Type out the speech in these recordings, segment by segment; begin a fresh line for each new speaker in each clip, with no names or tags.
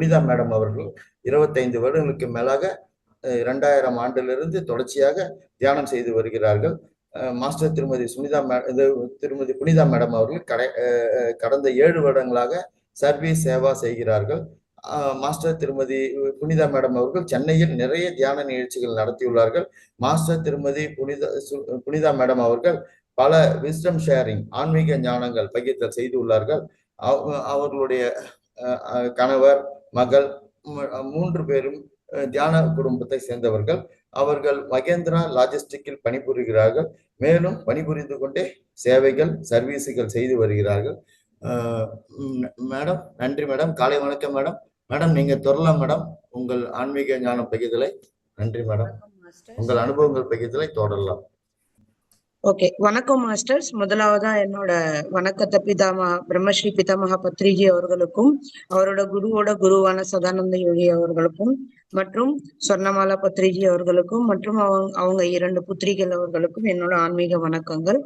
Punitha madam அவர்கள் 25 வருடங்களுக்கு மேலாக 2000 ஆண்டிலிருந்து தொடர்ச்சியாக தியானம் செய்து வருகிறார்கள். மாஸ்டர் திருமதி புனிதா மேடம் அவர்கள் கடந்த 7 வருடங்களாக சர்வீஸ் சேவா செய்கிறார்கள். மாஸ்டர் திருமதி புனிதா மேடம் அவர்கள் சென்னையில் நிறைய தியான நிகழ்ச்சிகள் நடத்தியுள்ளார்கள். மாஸ்டர் திருமதி புனிதா மேடம் அவர்கள் பல விஸ்டம் ஷேரிங் ஆன்மீக ஞானங்கள் பகிர்தல் செய்துள்ளார்கள். அவர்களுடைய கணவர், மகள் 3 பேரும் தியான குடும்பத்தை சேர்ந்தவர்கள். அவர்கள் மகேந்திரா லாஜிஸ்டிக்கில் பணிபுரிகிறார்கள். மேலும் பணிபுரிந்து கொண்டே சேவைகள், சர்வீஸுகள் செய்து வருகிறார்கள். மேடம், நன்றி மேடம். காலை வணக்கம் மேடம். மேடம், நீங்க தொடரலாம் மேடம் உங்கள் ஆன்மீக ஞான பகிர்தலை. நன்றி மேடம். உங்கள் அனுபவங்கள் பகிர்தலை தொடரலாம்.
ஓகே, வணக்கம் மாஸ்டர்ஸ். முதலாவதா என்னோட வணக்கத்தை பிரம்மஸ்ரீ பிதாமகா பத்ரிஜி அவர்களுக்கும் அவரோட குருவான சதானந்த யோகி அவர்களுக்கும் மற்றும் சொர்ணமாலா பத்ரிஜி அவர்களுக்கும் மற்றும் அவங்க 2 புத்திரிகள் அவர்களுக்கும் என்னோட ஆன்மீக வணக்கங்கள்.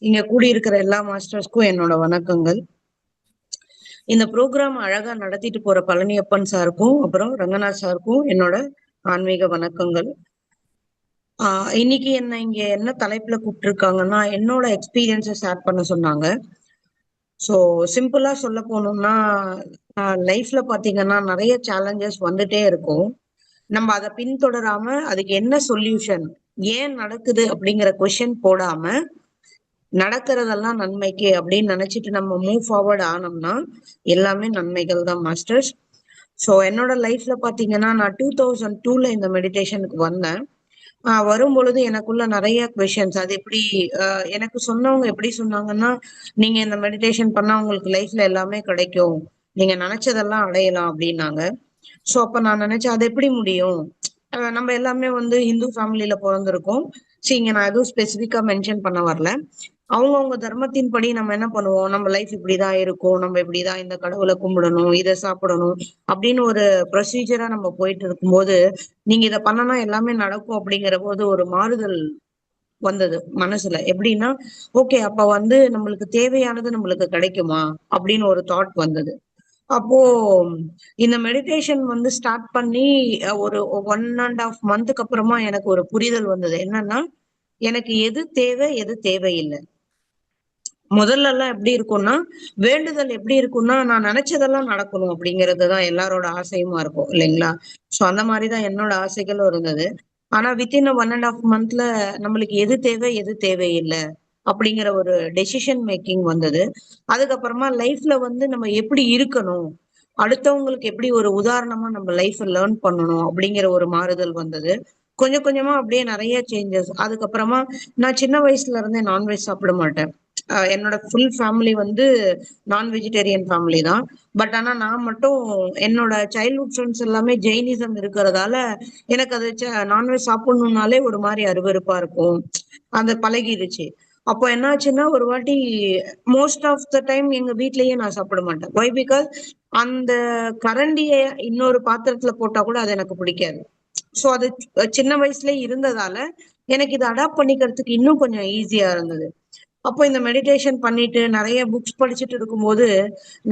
இங்க கூடியிருக்கிற எல்லா மாஸ்டர்ஸ்க்கும் என்னோட வணக்கங்கள். இந்த ப்ரோக்ராம் அழகா நடத்திட்டு போற பழனியப்பன் சாருக்கும் அப்புறம் ரங்கநாத் சாருக்கும் என்னோட ஆன்மீக வணக்கங்கள். இன்னைக்கு இங்க என்ன தலைப்புல கூப்பிட்டுருக்காங்கன்னா என்னோட எக்ஸ்பீரியன்ஸை ஷேர் பண்ண சொன்னாங்க. ஸோ சிம்பிளா சொல்ல போனோம்னா லைஃப்ல பாத்தீங்கன்னா நிறைய சேலஞ்சஸ் வந்துட்டே இருக்கும். நம்ம அதை பின்தொடராம அதுக்கு என்ன சொல்யூஷன், ஏன் நடக்குது அப்படிங்கிற கொஸ்டின் போடாம நடக்கிறதெல்லாம் நன்மைக்கு அப்படின்னு நினைச்சிட்டு நம்ம மூவ் ஃபார்வர்ட் ஆனோம்னா எல்லாமே நன்மைகள் தான் மாஸ்டர்ஸ். ஸோ என்னோட லைஃப்ல பாத்தீங்கன்னா நான் 2002ல இந்த மெடிடேஷனுக்கு வந்தேன். வரும் பொழுது எனக்குள்ள நிறைய கொஸ்டின்ஸ். அது எப்படி எனக்கு சொன்னவங்க எப்படி சொன்னாங்கன்னா, நீங்க இந்த மெடிடேஷன் பண்ணா உங்களுக்கு லைஃப்ல எல்லாமே கிடைக்கும், நீங்க நினைச்சதெல்லாம் அடையலாம் அப்படின்னாங்க. ஸோ அப்ப நான் நினைச்சேன் அது எப்படி முடியும், நம்ம எல்லாமே ஹிந்து ஃபேமிலியில பிறந்திருக்கோம். சரி, இங்க நான் எதுவும் ஸ்பெசிஃபிக்கா மென்ஷன் பண்ண வரல. அவங்கவுங்க தர்மத்தின் படி நம்ம என்ன பண்ணுவோம், நம்ம லைஃப் இப்படிதான் இருக்கும், நம்ம இப்படிதான் இந்த கடவுளை கும்பிடணும், இதை சாப்பிடணும் அப்படின்னு ஒரு ப்ரொசீஜரா நம்ம போயிட்டு இருக்கும்போது நீங்க இதை பண்ணனா எல்லாமே நடக்கும் அப்படிங்கிற போது ஒரு மாறுதல் வந்தது மனசுல. எப்படின்னா ஓகே, அப்ப நம்மளுக்கு தேவையானது நம்மளுக்கு கிடைக்குமா அப்படின்னு ஒரு தாட் வந்தது. அப்போ இந்த மெடிடேஷன் ஸ்டார்ட் பண்ணி ஒரு 1.5 மந்த்துக்கு அப்புறமா எனக்கு ஒரு புரிதல் வந்தது. என்னன்னா எனக்கு எது தேவை எது தேவையில்லை. முதல்ல எல்லாம் எப்படி இருக்கும்னா வேண்டுதல் எப்படி இருக்கும்னா நான் நினைச்சதெல்லாம் நடக்கணும் அப்படிங்கறதுதான் எல்லாரோட ஆசையுமா இருக்கும் இல்லைங்களா. சோ அந்த மாதிரிதான் என்னோட ஆசைகளும் இருந்தது. ஆனா வித்தின் 1.5 மந்த்ல நம்மளுக்கு எது தேவை எது தேவையில்லை அப்படிங்கிற ஒரு டெசிஷன் மேக்கிங் வந்தது. அதுக்கப்புறமா லைஃப்ல நம்ம எப்படி இருக்கணும், அடுத்தவங்களுக்கு எப்படி ஒரு உதாரணமா நம்ம லைஃப் லேர்ன் பண்ணணும் அப்படிங்கிற ஒரு மாறுதல் வந்தது. கொஞ்சம் கொஞ்சமா அப்படியே நிறைய சேஞ்சஸ். அதுக்கப்புறமா நான் சின்ன வயசுல இருந்தே நான்வெஜ் சாப்பிட மாட்டேன். என்னோட ஃபுல் ஃபேமிலி நான் வெஜிடேரியன் ஃபேமிலி தான். பட் ஆனா நான் மட்டும் என்னோட சைல்ட்ஹுட் ஃப்ரெண்ட்ஸ் எல்லாமே ஜெயினிசம் இருக்கிறதால எனக்கு அது நான்வெஜ் சாப்பிடணும்னாலே ஒரு மாதிரி அருவருப்பா இருக்கும், அந்த பழகிடுச்சு. அப்போ என்னாச்சுன்னா ஒரு வாட்டி மோஸ்ட் ஆஃப் த டைம் எங்க வீட்லயே நான் சாப்பிட மாட்டேன். ஒய் பிகாஸ் அந்த கரண்டிய இன்னொரு பாத்திரத்துல போட்டா கூட அது எனக்கு பிடிக்காது. சோ அது சின்ன வயசுல இருந்ததால எனக்கு இதை அடாப்ட் பண்ணிக்கிறதுக்கு இன்னும் கொஞ்சம் ஈஸியா இருந்தது. அப்போ இந்த மெடிடேஷன் பண்ணிட்டு நிறைய புக்ஸ் படிச்சுட்டு இருக்கும்போது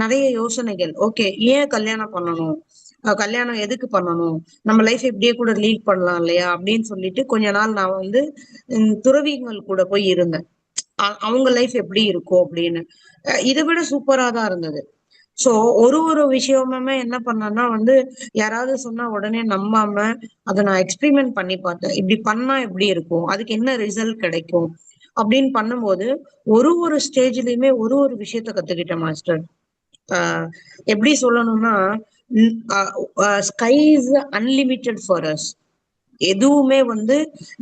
நிறைய யோசனைகள். ஓகே, ஏன் கல்யாணம் பண்ணணும், கல்யாணம் எதுக்கு பண்ணணும், நம்ம லைஃப் இப்படியே கூட லீட் பண்ணலாம் இல்லையா அப்படின்னு சொல்லிட்டு கொஞ்ச நாள் நான் துறவிகள் கூட போய் இருந்தேன். அவங்க லைஃப் எப்படி இருக்கும் அப்படின்னு. இதை விட சூப்பரா தான் இருந்தது. சோ ஒரு விஷயமுமே என்ன பண்ணேன்னா யாராவது சொன்னா உடனே நம்பாம அதை நான் எக்ஸ்பெரிமெண்ட் பண்ணி பார்த்தேன். இப்படி பண்ணா எப்படி இருக்கும், அதுக்கு என்ன ரிசல்ட் கிடைக்கும் அப்படின்னு பண்ணும்போது ஒரு ஸ்டேஜ்லயுமே ஒரு விஷயத்த கத்துக்கிட்டேன் மாஸ்டர். எப்படி சொல்லணும்னா sky is unlimited for us. எதுவுமே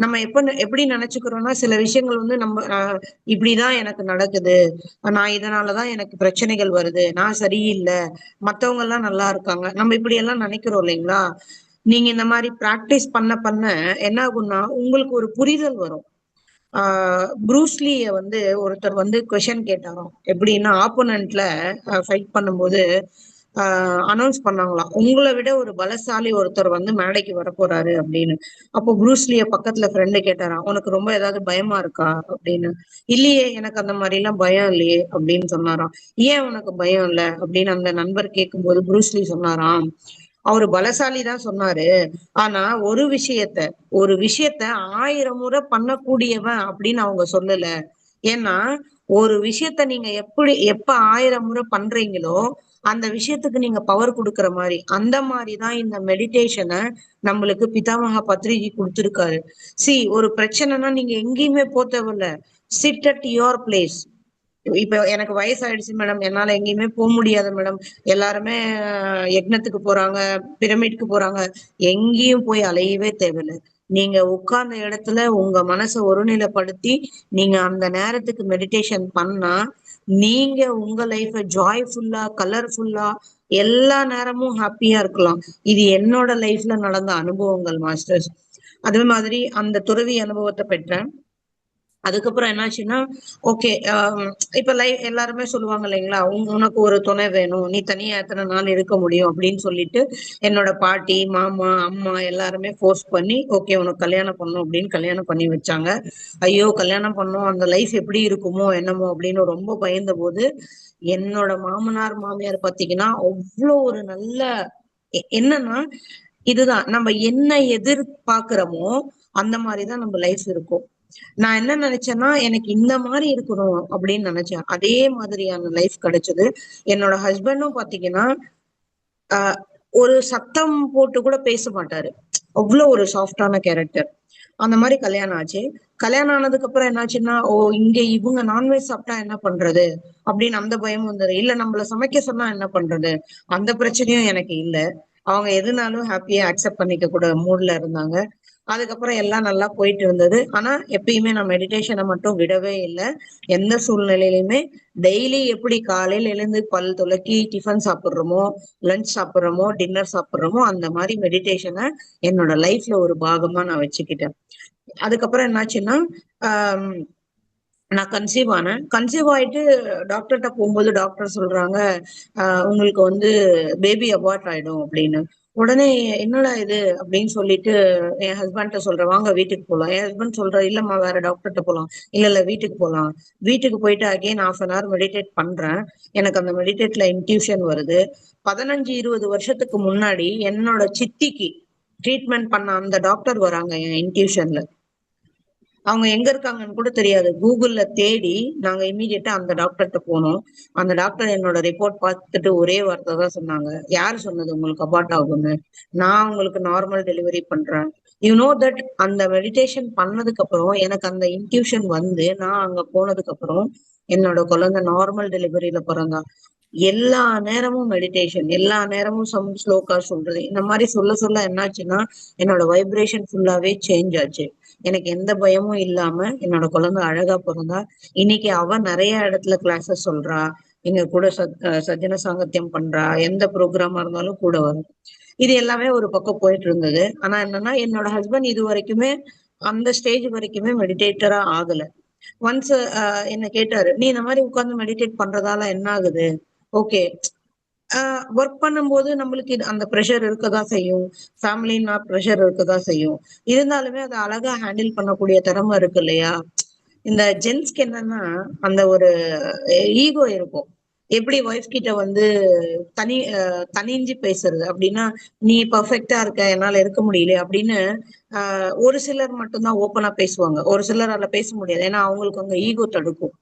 நம்ம எப்படி நினைச்சுக்கிறோம்னா சில விஷயங்கள் நம்ம இப்படிதான் எனக்கு நடக்குது, நான் இதனாலதான் எனக்கு பிரச்சனைகள் வருது, நான் சரியில்லை, மத்தவங்க எல்லாம் நல்லா இருக்காங்க, நம்ம இப்படி எல்லாம் நினைக்கிறோம் இல்லைங்களா. நீங்க இந்த மாதிரி பிராக்டிஸ் பண்ண பண்ண என்ன ஆகும்னா உங்களுக்கு ஒரு புரிதல் வரும். ப்ரூஸ்லிய ஒருத்தர் கொஸ்டின் கேட்டாராம். எப்படின்னா ஆப்போனன்ட்ல ஃபைட் பண்ணும்போது அனௌன்ஸ் பண்ணாங்களாம், உங்களை விட ஒரு பலசாலி ஒருத்தர் மேடைக்கு வர போறாரு அப்படின்னு. அப்போ ப்ரூஸ்லிய பக்கத்துல ஃப்ரெண்டு கேட்டாராம், உனக்கு ரொம்ப ஏதாவது பயமா இருக்கா அப்படின்னு. இல்லையே, எனக்கு அந்த மாதிரி எல்லாம் பயம் இல்லையே அப்படின்னு சொன்னாராம். ஏன் உனக்கு பயம் இல்லை அப்படின்னு அந்த நண்பர் கேட்கும்போது ப்ரூஸ்லி சொன்னாராம், அவரு பலசாலி தான் சொன்னாரு. ஆனா ஒரு விஷயத்த 1000 முறை பண்ணக்கூடியவன் அப்படின்னு அவங்க சொல்லல. ஏன்னா ஒரு விஷயத்த நீங்க எப்ப 1000 முறை பண்றீங்களோ அந்த விஷயத்துக்கு நீங்க பவர் கொடுக்கற மாதிரி, அந்த மாதிரிதான் இந்த மெடிடேஷனை நம்மளுக்கு பிதாமகா பத்ரிஜி கொடுத்திருக்காரு. ஒரு பிரச்சனைனா நீங்க எங்கேயுமே போக தேவையில்ல. Chit at your place. இப்ப எனக்கு வயசாயிடுச்சு மேடம், என்னால எங்கேயுமே போக முடியாது மேடம். எல்லாருமே யக்னத்துக்கு போறாங்க, பிரமிட்க்கு போறாங்க. எங்கேயும் போய் அலையவே தேவையில்லை. நீங்க உட்கார்ந்த இடத்துல உங்க மனசை ஒருநிலைப்படுத்தி நீங்க அந்த நேரத்துக்கு மெடிடேஷன் பண்ணா நீங்க உங்க லைஃப ஜாய்ஃபுல்லா, கலர்ஃபுல்லா, எல்லா நேரமும் ஹாப்பியா இருக்கலாம். இது என்னோட லைஃப்ல நடந்த அனுபவங்கள் மாஸ்டர்ஸ். அதே மாதிரி அந்த துறவி அனுபவத்தை பெற்றேன். அதுக்கப்புறம் என்னாச்சுன்னா, ஓகே, இப்ப எல்லாருமே சொல்லுவாங்க இல்லைங்களா, உனக்கு ஒரு துணை வேணும், நீ தனியா எத்தனை நாள் இருக்க முடியும் அப்படின்னு சொல்லிட்டு என்னோட பாட்டி, மாமா, அம்மா எல்லாருமே ஃபோர்ஸ் பண்ணி, ஓகே உனக்கு கல்யாணம் பண்ணணும் அப்படின்னு கல்யாணம் பண்ணி வச்சாங்க. ஐயோ கல்யாணம் பண்ணோம், அந்த லைஃப் எப்படி இருக்குமோ என்னமோ அப்படின்னு ரொம்ப பயந்த போது, என்னோட மாமனார் மாமியார் பாத்தீங்கன்னா அவ்வளோ ஒரு நல்ல என்னன்னா, இதுதான் நம்ம என்ன எதிர்பார்க்கிறோமோ அந்த மாதிரிதான் நம்ம லைஃப் இருக்கும். நான் என்ன நினைச்சேன்னா எனக்கு இந்த மாதிரி இருக்கணும் அப்படின்னு நினைச்சேன். அதே மாதிரியான லைஃப் கிடைச்சது. என்னோட ஹஸ்பண்டும் பாத்தீங்கன்னா ஆஹ் ஒரு சத்தம் போட்டு கூட பேச மாட்டாரு. அவ்வளவு ஒரு சாஃப்டான கேரக்டர். அந்த மாதிரி கல்யாணம் ஆச்சு. கல்யாணம் ஆனதுக்கு அப்புறம் என்னாச்சுன்னா, இங்க இவங்க நான்வெஜ் சாப்பிட்டா என்ன பண்றது அப்படின்னு அந்த பயமும் வந்தது. இல்ல நம்மள சமைக்க சொன்னா என்ன பண்றது, அந்த பிரச்சனையும் எனக்கு இல்ல. அவங்க எதுனாலும் ஹாப்பியா அக்செப்ட் பண்ணிக்க கூட மூட்ல இருந்தாங்க. அதுக்கப்புறம் எல்லாம் நல்லா போயிட்டு இருந்தது. ஆனா எப்பயுமே நான் மெடிடேஷனை மட்டும் விடவே இல்லை. எந்த சூழ்நிலையிலுமே டெய்லி எப்படி காலையில எழுந்து பல் துலக்கி டிஃபன் சாப்பிடுறோமோ, லஞ்ச் சாப்பிடுறோமோ, டின்னர் சாப்பிடுறோமோ, அந்த மாதிரி மெடிடேஷனை என்னோட லைஃப்ல ஒரு பாகமா நான் வச்சுக்கிட்டேன். அதுக்கப்புறம் என்னாச்சுன்னா, ஆஹ் நான் கன்சீவ் ஆனேன். கன்சீவ் ஆயிட்டு டாக்டர்கிட்ட போகும்போது டாக்டர் சொல்றாங்க, உங்களுக்கு வந்து பேபி அபார்ட் ஆயிடும் அப்படின்னு. உடனே என்னடா இது அப்படின்னு சொல்லிட்டு என் ஹஸ்பண்ட்ட சொல்றேன், வாங்க வீட்டுக்கு போலாம். என் ஹஸ்பண்ட் சொல்ற, இல்லம்மா வேற டாக்டர்கிட்ட போலாம். இல்ல இல்ல வீட்டுக்கு போலாம். வீட்டுக்கு போயிட்டு அகைன் 1/2 மெடிடேட் பண்றேன். எனக்கு அந்த மெடிடேட்ல இன்ட்யூஷன் வருது. 15-20 வருஷத்துக்கு முன்னாடி என்னோட சித்திக்கு ட்ரீட்மெண்ட் பண்ண அந்த டாக்டர் வராங்க என் இன்ட்யூஷன்ல. அவங்க எங்க இருக்காங்கன்னு கூட தெரியாது. கூகுள்ல தேடி நாங்க இமீடியட்டா அந்த டாக்டர்கிட்ட போனோம். அந்த டாக்டர் என்னோட ரிப்போர்ட் பார்த்துட்டு ஒரே வார்த்தை தான் சொன்னாங்க, யார் சொன்னது உங்களுக்கு அபார்ட் ஆகும்னு? நான் உங்களுக்கு நார்மல் டெலிவரி பண்றேன். யூ நோ தட் அந்த மெடிடேஷன் பண்ணதுக்கு அப்புறம் எனக்கு அந்த இன்ட்யூஷன் வந்து நான் அங்க போனதுக்கு அப்புறம் என்னோட குழந்தை நார்மல் டெலிவரியில பிறந்தா. எல்லா நேரமும் மெடிடேஷன், எல்லா நேரமும் சம் ஸ்லோகா சொல்றது, இந்த மாதிரி சொல்ல சொல்ல என்னாச்சுன்னா என்னோட வைப்ரேஷன் ஃபுல்லாவே சேஞ்ச் ஆச்சு. எனக்கு எந்த பயமும் இல்லாம என்னோட குழந்தை அழகா பிறந்தா. இன்னைக்கு அவ நிறைய இடத்துல கிளாஸஸ் சொல்றா, எங்க கூட சஜ்ஜன சாங்கத்தியம் பண்றா, எந்த ப்ரோக்ராமா இருந்தாலும் கூட வரும். இது எல்லாமே ஒரு பக்கம் போயிட்டு இருந்தது. ஆனா என்னன்னா, என்னோட ஹஸ்பண்ட் இது வரைக்குமே அந்த ஸ்டேஜ் வரைக்குமே மெடிடேட்டரா ஆகல. ஒன்ஸ் என்ன கேட்டாரு, நீ இந்த மாதிரி உட்கார்ந்து மெடிடேட் பண்றதால என்ன ஆகுது? ஓகே, ஒர்க் பண்ணும்போது நம்மளுக்கு அந்த ப்ரெஷர் இருக்கதான் செய்யும். ஃபேமிலின்னா ப்ரெஷர் இருக்கதான் செய்யும். இருந்தாலுமே அதை அழகா ஹேண்டில் பண்ணக்கூடிய திறமை இருக்கு இல்லையா? இந்த ஜென்ஸ்க்கு என்னன்னா அந்த ஒரு ஈகோ இருக்கும். எப்படி ஒய்ஃப் கிட்ட வந்து தனிஞ்சு பேசுறது அப்படின்னா, நீ பர்ஃபெக்டா இருக்க என்னால இருக்க முடியல அப்படின்னு ஒரு சிலர் மட்டும்தான் ஓப்பனா பேசுவாங்க. ஒரு சிலரால பேச முடியாது. ஏன்னா அவங்களுக்கு அங்க ஈகோ தடுக்கும்.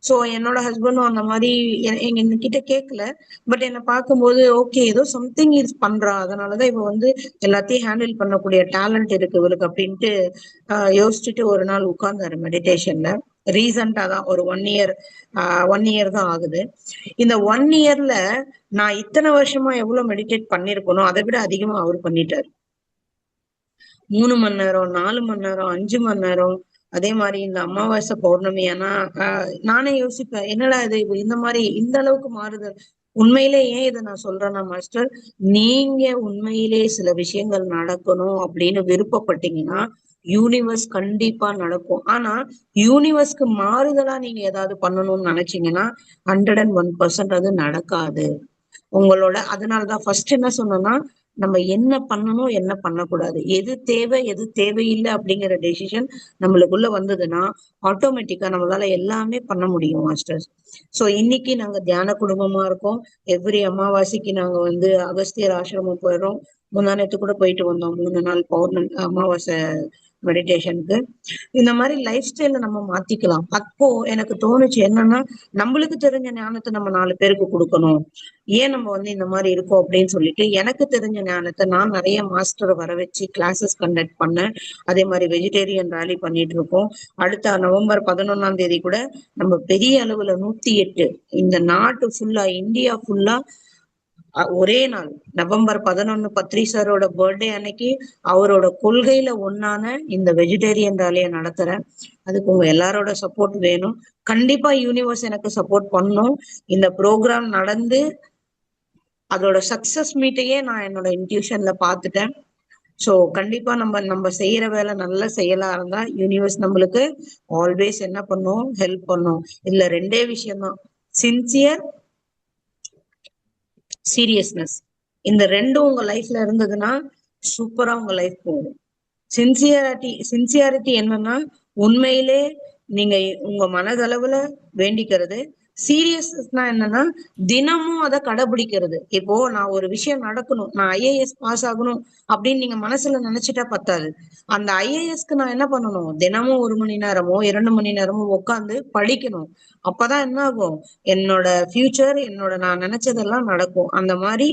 சோ என்னோட ஹஸ்பண்டும் அந்த மாதிரி எங்க கிட்ட கேட்கல. பட் என்ன பார்க்கும்போது ஓகே, ஏதோ சம்திங் இஸ் பண்றா, அதனாலதான் இவ வந்து எல்லாத்தையும் ஹேண்டில் பண்ணக்கூடிய டேலண்ட் இருக்கு இவளுக்கு அப்படின்ட்டு யோசிச்சுட்டு ஒரு நாள் உட்கார்ந்தாரு மெடிடேஷன்ல. ரீசெண்டா தான் ஒரு 1 இயர், 1 இயர் தான் ஆகுது. இந்த 1 இயர்ல நான் இத்தனை வருஷமா எவ்வளவு மெடிடேட் பண்ணிருக்கனோ அதை விட அதிகமா அவர் பண்ணிட்டாரு. 3 மணி நேரம், 4 மணி நேரம், 5 மணி நேரம். அதே மாதிரி இந்த அமாவாசை பௌர்ணமி ஆனா நானே யோசிப்பேன், என்னடா இது இந்த மாதிரி இந்த அளவுக்கு மாறுதல். உண்மையிலே ஏன் இதை நான் சொல்றேன்னா மாஸ்டர், நீங்க உண்மையிலே சில விஷயங்கள் நடக்கணும் அப்படின்னு விருப்பப்பட்டீங்கன்னா யூனிவர்ஸ் கண்டிப்பா நடக்கும். ஆனா யூனிவர்ஸ்க்கு மாறுதலா நீங்க ஏதாவது பண்ணணும்னு நினைச்சீங்கன்னா 101% அது நடக்காது உங்களோட. அதனாலதான் ஃபர்ஸ்ட் என்ன சொன்னோம்னா, நம்ம என்ன பண்ணணும் என்ன பண்ணக்கூடாது, எது தேவை எது தேவையில்லை அப்படிங்கிற டெசிஷன் நம்மளுக்குள்ள வந்ததுன்னா ஆட்டோமேட்டிக்கா நம்மளால எல்லாமே பண்ண முடியும் மாஸ்டர்ஸ். சோ இன்னைக்கு நாங்க தியான குடும்பமா இருக்கோம். எவ்ரி அமாவாசைக்கு நாங்க வந்து அகஸ்தியர் ஆசிரமம் போயிடுறோம். முந்தானத்து கூட போயிட்டு வந்தோம் 3 நாள் பௌர்ணமி அமாவாசை மெடிடேஷனுக்கு. இந்த மாதிரி லைஃப் ஸ்டைல நம்ம மாத்திக்கலாம். அப்போ எனக்கு தோணுச்சு என்னன்னா, நம்மளுக்கு தெரிஞ்ச ஞானத்தை நம்ம 4 பேருக்கு கொடுக்கணும். ஏன் நம்ம வந்து இந்த மாதிரி இருக்கோம் அப்படின்னு சொல்லிட்டு எனக்கு தெரிஞ்ச ஞானத்தை நான் நிறைய மாஸ்டரை வர வச்சு கிளாஸஸ் கண்டக்ட் பண்ணேன். அதே மாதிரி வெஜிடேரியன் ரேலி பண்ணிட்டு இருக்கோம். அடுத்த நவம்பர் 11ஆம் தேதி கூட நம்ம பெரிய அளவுல 108 இந்த நாட்டு ஃபுல்லா இந்தியா ஃபுல்லா ஒரே நாள் நவம்பர் 11 பத்ரி சாரோட பர்த்டே அன்னைக்கு அவரோட கொள்கையில ஒன்னான இந்த வெஜிடேரியன் ரேலியை நடத்துறேன். அதுக்கு உங்க எல்லாரோட சப்போர்ட் வேணும். கண்டிப்பா யூனிவர்ஸ் எனக்கு சப்போர்ட் பண்ணும். இந்த ப்ரோக்ராம் நடந்து அதோட சக்சஸ் மீட்டையே நான் என்னோட இன்ட்யூஷன்ல பாத்துட்டேன். சோ கண்டிப்பா நம்ம செய்யற வேலை நல்லா செய்யலா இருந்தா யூனிவர்ஸ் நம்மளுக்கு ஆல்வேஸ் என்ன பண்ணும், ஹெல்ப் பண்ணும். இல்ல 2 விஷயம்தான், சின்சியர், சீரியஸ்னஸ். இந்த 2 உங்க லைஃப்ல இருந்ததுன்னா சூப்பரா உங்க லைஃப் போகும். சின்சியாரிட்டி என்னன்னா உண்மையிலே நீங்க உங்க மனதளவுல வேண்டிக்கிறது. சீரியஸ்னா என்னன்னா தினமும் அதை கடைபிடிக்கிறது. இப்போ நான் ஒரு விஷயம் நடக்கணும், நான் ஐஏஎஸ் பாஸ் ஆகணும் அப்படின்னு நீங்க மனசுல நினைச்சிட்டா பத்தாது. அந்த ஐஏஎஸ்க்கு நான் என்ன பண்ணணும், தினமும் 1 மணி நேரமோ 2 மணி நேரமோ உட்காந்து படிக்கணும். அப்பதான் என்ன ஆகும், என்னோட ஃபியூச்சர் என்னோட நான் நினைச்சதெல்லாம் நடக்கும். அந்த மாதிரி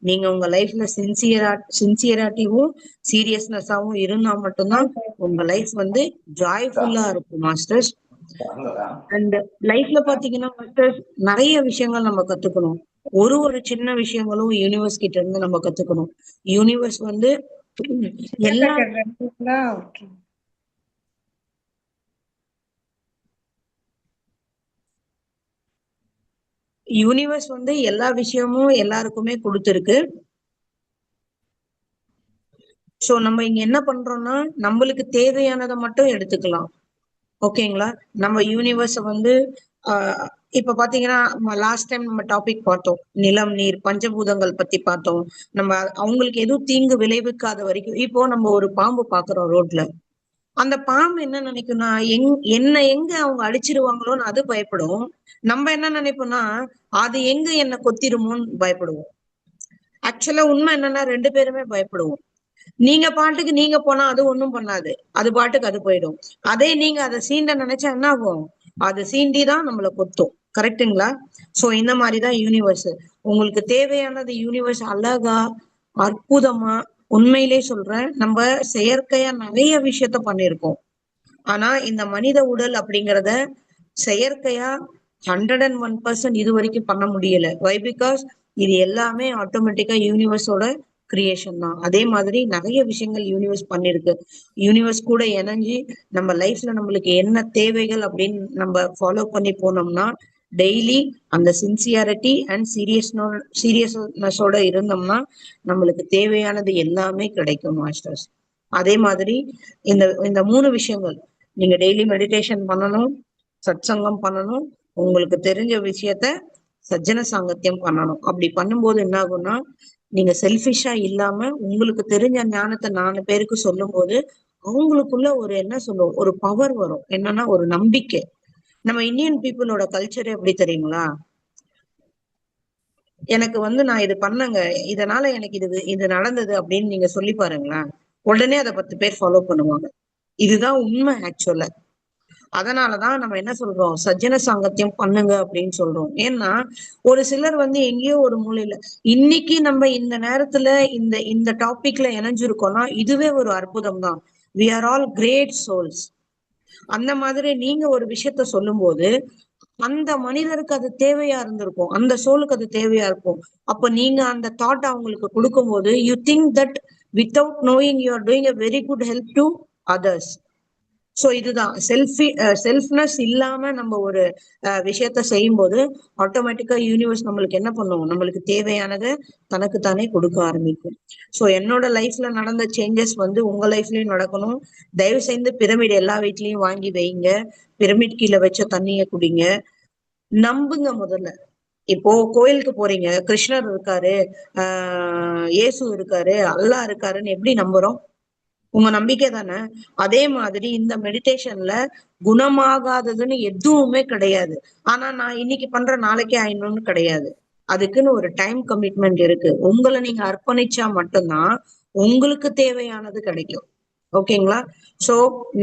நீங்க உங்க லைஃப்ல சின்சியராட்டிவும் சீரியஸ்னஸாவும் இருந்தா மட்டும்தான் உங்க லைஃப் வந்து ஜாய்ஃபுல்லா இருக்கும் மாஸ்டர்ஸ். அண்ட் லைஃப்ல பாத்தீங்கன்னா மாஸ்டர்ஸ் நிறைய விஷயங்கள் நம்ம கத்துக்கணும். ஒரு சின்ன விஷயங்களும் யூனிவர்ஸ் கிட்ட இருந்து நம்ம கத்துக்கணும். யூனிவர்ஸ் வந்து எல்லா யூனிவர்ஸ் வந்து எல்லா விஷயமும் எல்லாருக்குமே கொடுத்துருக்கு. சோ நம்ம இங்க என்ன பண்றோம்னா நம்மளுக்கு தேவையானதை மட்டும் எடுத்துக்கலாம். ஓகேங்களா? நம்ம யூனிவர்ஸ வந்து இப்ப பாத்தீங்கன்னா லாஸ்ட் டைம் நம்ம டாபிக் பார்த்தோம், நிலம் நீர் பஞ்சபூதங்கள் பத்தி பார்த்தோம். நம்ம அவங்களுக்கு எதுவும் தீங்கு விளைவிக்காத வரைக்கும், இப்போ நம்ம ஒரு பாம்பு பாக்குறோம் ரோட்ல, அந்த பாம்பு என்ன நினைக்கும்னா என்ன எங்க அவங்க அடிச்சிருவாங்களோன்னு அது பயப்படும். நம்ம என்ன நினைப்போம்னா அது எங்க என்ன கொத்திருமோன்னு பயப்படுவோம். ஆக்சுவலா உண்மை என்னன்னா 2 பேருமே பயப்படுவோம். நீங்க பாட்டுக்கு நீங்க போனா அது ஒண்ணும் பண்ணாது, அது பாட்டுக்கு அது போயிடும். அதே நீங்க அதை சீண்ட நினைச்சா என்ன ஆகும், அது சீண்டிதான் நம்மள கொத்தும். கரெக்டுங்களா? சோ இந்த மாதிரிதான் யூனிவர்ஸ். உங்களுக்கு தேவையானது யூனிவர்ஸ் அழகா அற்புதமா, உண்மையிலே சொல்றேன், நம்ம செயற்கையா நிறைய விஷயத்த பண்ணிருக்கோம். ஆனா இந்த மனித உடல் அப்படிங்கறத செயற்கையா 101% இது வரைக்கும் பண்ண முடியல. வை? பிகாஸ் இது எல்லாமே ஆட்டோமேட்டிக்கா யூனிவர்ஸோட கிரியேஷன் தான். அதே மாதிரி நிறைய விஷயங்கள் யூனிவர்ஸ் பண்ணிருக்கு. யூனிவர்ஸ் கூட இணைஞ்சு நம்ம லைஃப்ல நம்மளுக்கு என்ன தேவைகள் அப்படின்னு நம்ம ஃபாலோ பண்ணி போனோம்னா டெய்லி அந்த சின்சியாரிட்டி அண்ட் சீரியஸ்னஸோட இருந்தோம்னா நம்மளுக்கு தேவையானது எல்லாமே கிடைக்கும் மாஸ்டர்ஸ். அதே மாதிரி இந்த இந்த 3 விஷயங்கள், நீங்க டெய்லி மெடிடேஷன் பண்ணணும், சத்சங்கம் பண்ணணும், உங்களுக்கு தெரிஞ்ச விஷயத்த சஜ்ஜன சாங்கத்தியம் பண்ணணும். அப்படி பண்ணும்போது என்ன ஆகும்னா நீங்க செல்ஃபிஷா இல்லாம உங்களுக்கு தெரிஞ்ச ஞானத்தை 4 பேருக்கு சொல்லும் போது அவங்களுக்குள்ள ஒரு என்ன சொல்லுவோம், ஒரு பவர் வரும். என்னன்னா ஒரு நம்பிக்கை. நம்ம இந்தியன் பீப்புளோட கல்ச்சரே எப்படி தெரியுங்களா? எனக்கு வந்து நான் இது பண்ணங்க, இதனால எனக்கு இது நடந்தது அப்படின்னு நீங்க சொல்லி பாருங்களேன், உடனே அதை 10 பேர் ஃபாலோ பண்ணுவாங்க. இதுதான் உண்மை ஆக்சுவலா. அதனாலதான் நம்ம என்ன சொல்றோம், சஜ்ஜன சாங்கத்தியம் பண்ணுங்க அப்படின்னு சொல்றோம். ஏன்னா ஒரு சிலர் வந்து எங்கேயோ ஒரு மூலையில இன்னைக்கு நம்ம இந்த நேரத்துல இந்த இந்த டாபிக்ல இணைஞ்சிருக்கோம்னா இதுவே ஒரு அற்புதம் தான். We are all great souls. அந்த மாதிரி நீங்க ஒரு விஷயத்த சொல்லும் போது அந்த மனிதருக்கு அது தேவையா இருந்திருக்கும், அந்த சோலுக்கு அது தேவையா இருக்கும். அப்ப நீங்க அந்த தாட் அவங்களுக்கு கொடுக்கும் போது you think that without knowing you are doing a very good help to others. So இதுதான் செல்ஃப்னஸ் இல்லாம நம்ம ஒரு விஷயத்த செய்யும் போது ஆட்டோமேட்டிக்கா யூனிவர்ஸ் நம்மளுக்கு என்ன பண்ணும், நம்மளுக்கு தேவையானதை தனக்கு தானே கொடுக்க ஆரம்பிக்கும். சோ என்னோட லைஃப்ல நடந்த சேஞ்சஸ் வந்து உங்க லைஃப்லயும் நடக்கணும். தயவு செய்து பிரமிட் எல்லா வீட்லயும் வாங்கி வைங்க. பிரமிட் கீழே வச்ச தண்ணிய குடிங்க. நம்புங்க முதல்ல. இப்போ கோயிலுக்கு போறீங்க, கிருஷ்ணர் இருக்காரு, இயேசு இருக்காரு, அல்லாஹ் இருக்காருன்னு எப்படி நம்புறோம்? உங்க நம்பிக்கை தானே. அதே மாதிரி இந்த மெடிடேஷன்ல குணமாகாததுன்னு எதுவுமே கிடையாது. ஆனா நான் இன்னைக்கு பண்ற நாளைக்கே ஆயிடணும்னு கிடையாது. அதுக்குன்னு ஒரு டைம் கமிட்மெண்ட் இருக்கு. உங்களை நீங்க அர்ப்பணிச்சா மட்டும்தான் உங்களுக்கு தேவையானது கிடைக்கும். ஓகேங்களா? சோ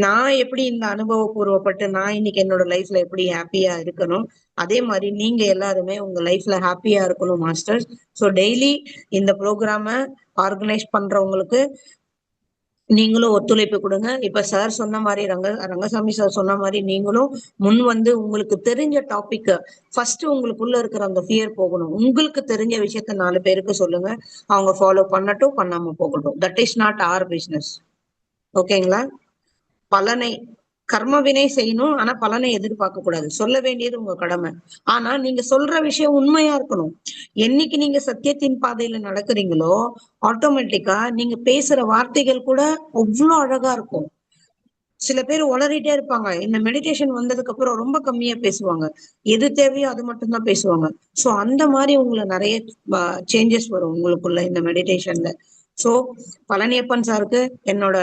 நான் எப்படி இந்த அனுபவபூர்வப்பட்டு நான் இன்னைக்கு என்னோட லைஃப்ல எப்படி ஹாப்பியா இருக்கணும், அதே மாதிரி நீங்க எல்லாருமே உங்க லைஃப்ல ஹாப்பியா இருக்கணும் மாஸ்டர்ஸ். சோ டெய்லி இந்த ப்ரோக்ராம ஆர்கனைஸ் பண்றவங்களுக்கு நீங்களும் ஒத்துழைப்பு கொடுங்க. இப்ப சார் சொன்ன மாதிரி ரங்கசாமி சார் சொன்ன மாதிரி நீங்களும் முன் வந்து உங்களுக்கு தெரிஞ்ச டாபிக் ஃபர்ஸ்ட் உங்களுக்குள்ள இருக்கிற அந்த ஃபியர் போகணும். உங்களுக்கு தெரிஞ்ச விஷயத்த 4 பேருக்கு சொல்லுங்க. அவங்க ஃபாலோ பண்ணட்டும், பண்ணாம போகட்டும். That is not our business. ஓகேங்களா? பலனை கர்ம வினை செய்யணும், ஆனா பலனை எதிர்பார்க்க கூடாது. சொல்ல வேண்டியது உங்க கடமை. ஆனா நீங்க சொல்ற விஷயம் உண்மையா இருக்கணும். என்னைக்கு நீங்க சத்தியத்தின் பாதையில நடக்கிறீங்களோ ஆட்டோமேட்டிக்கா நீங்க பேசுற வார்த்தைகள் கூட அவ்வளவு அழகா இருக்கும். சில பேர் உளறிட்டே இருப்பாங்க. இந்த மெடிடேஷன் வந்ததுக்கு அப்புறம் ரொம்ப கம்மியா பேசுவாங்க. எது தேவையோ அது மட்டும் தான் பேசுவாங்க. சோ அந்த மாதிரி உங்களை நிறைய சேஞ்சஸ் வரும் உங்களுக்குள்ள இந்த மெடிடேஷன்ல. சோ பழனியப்பன் சாருக்கு என்னோட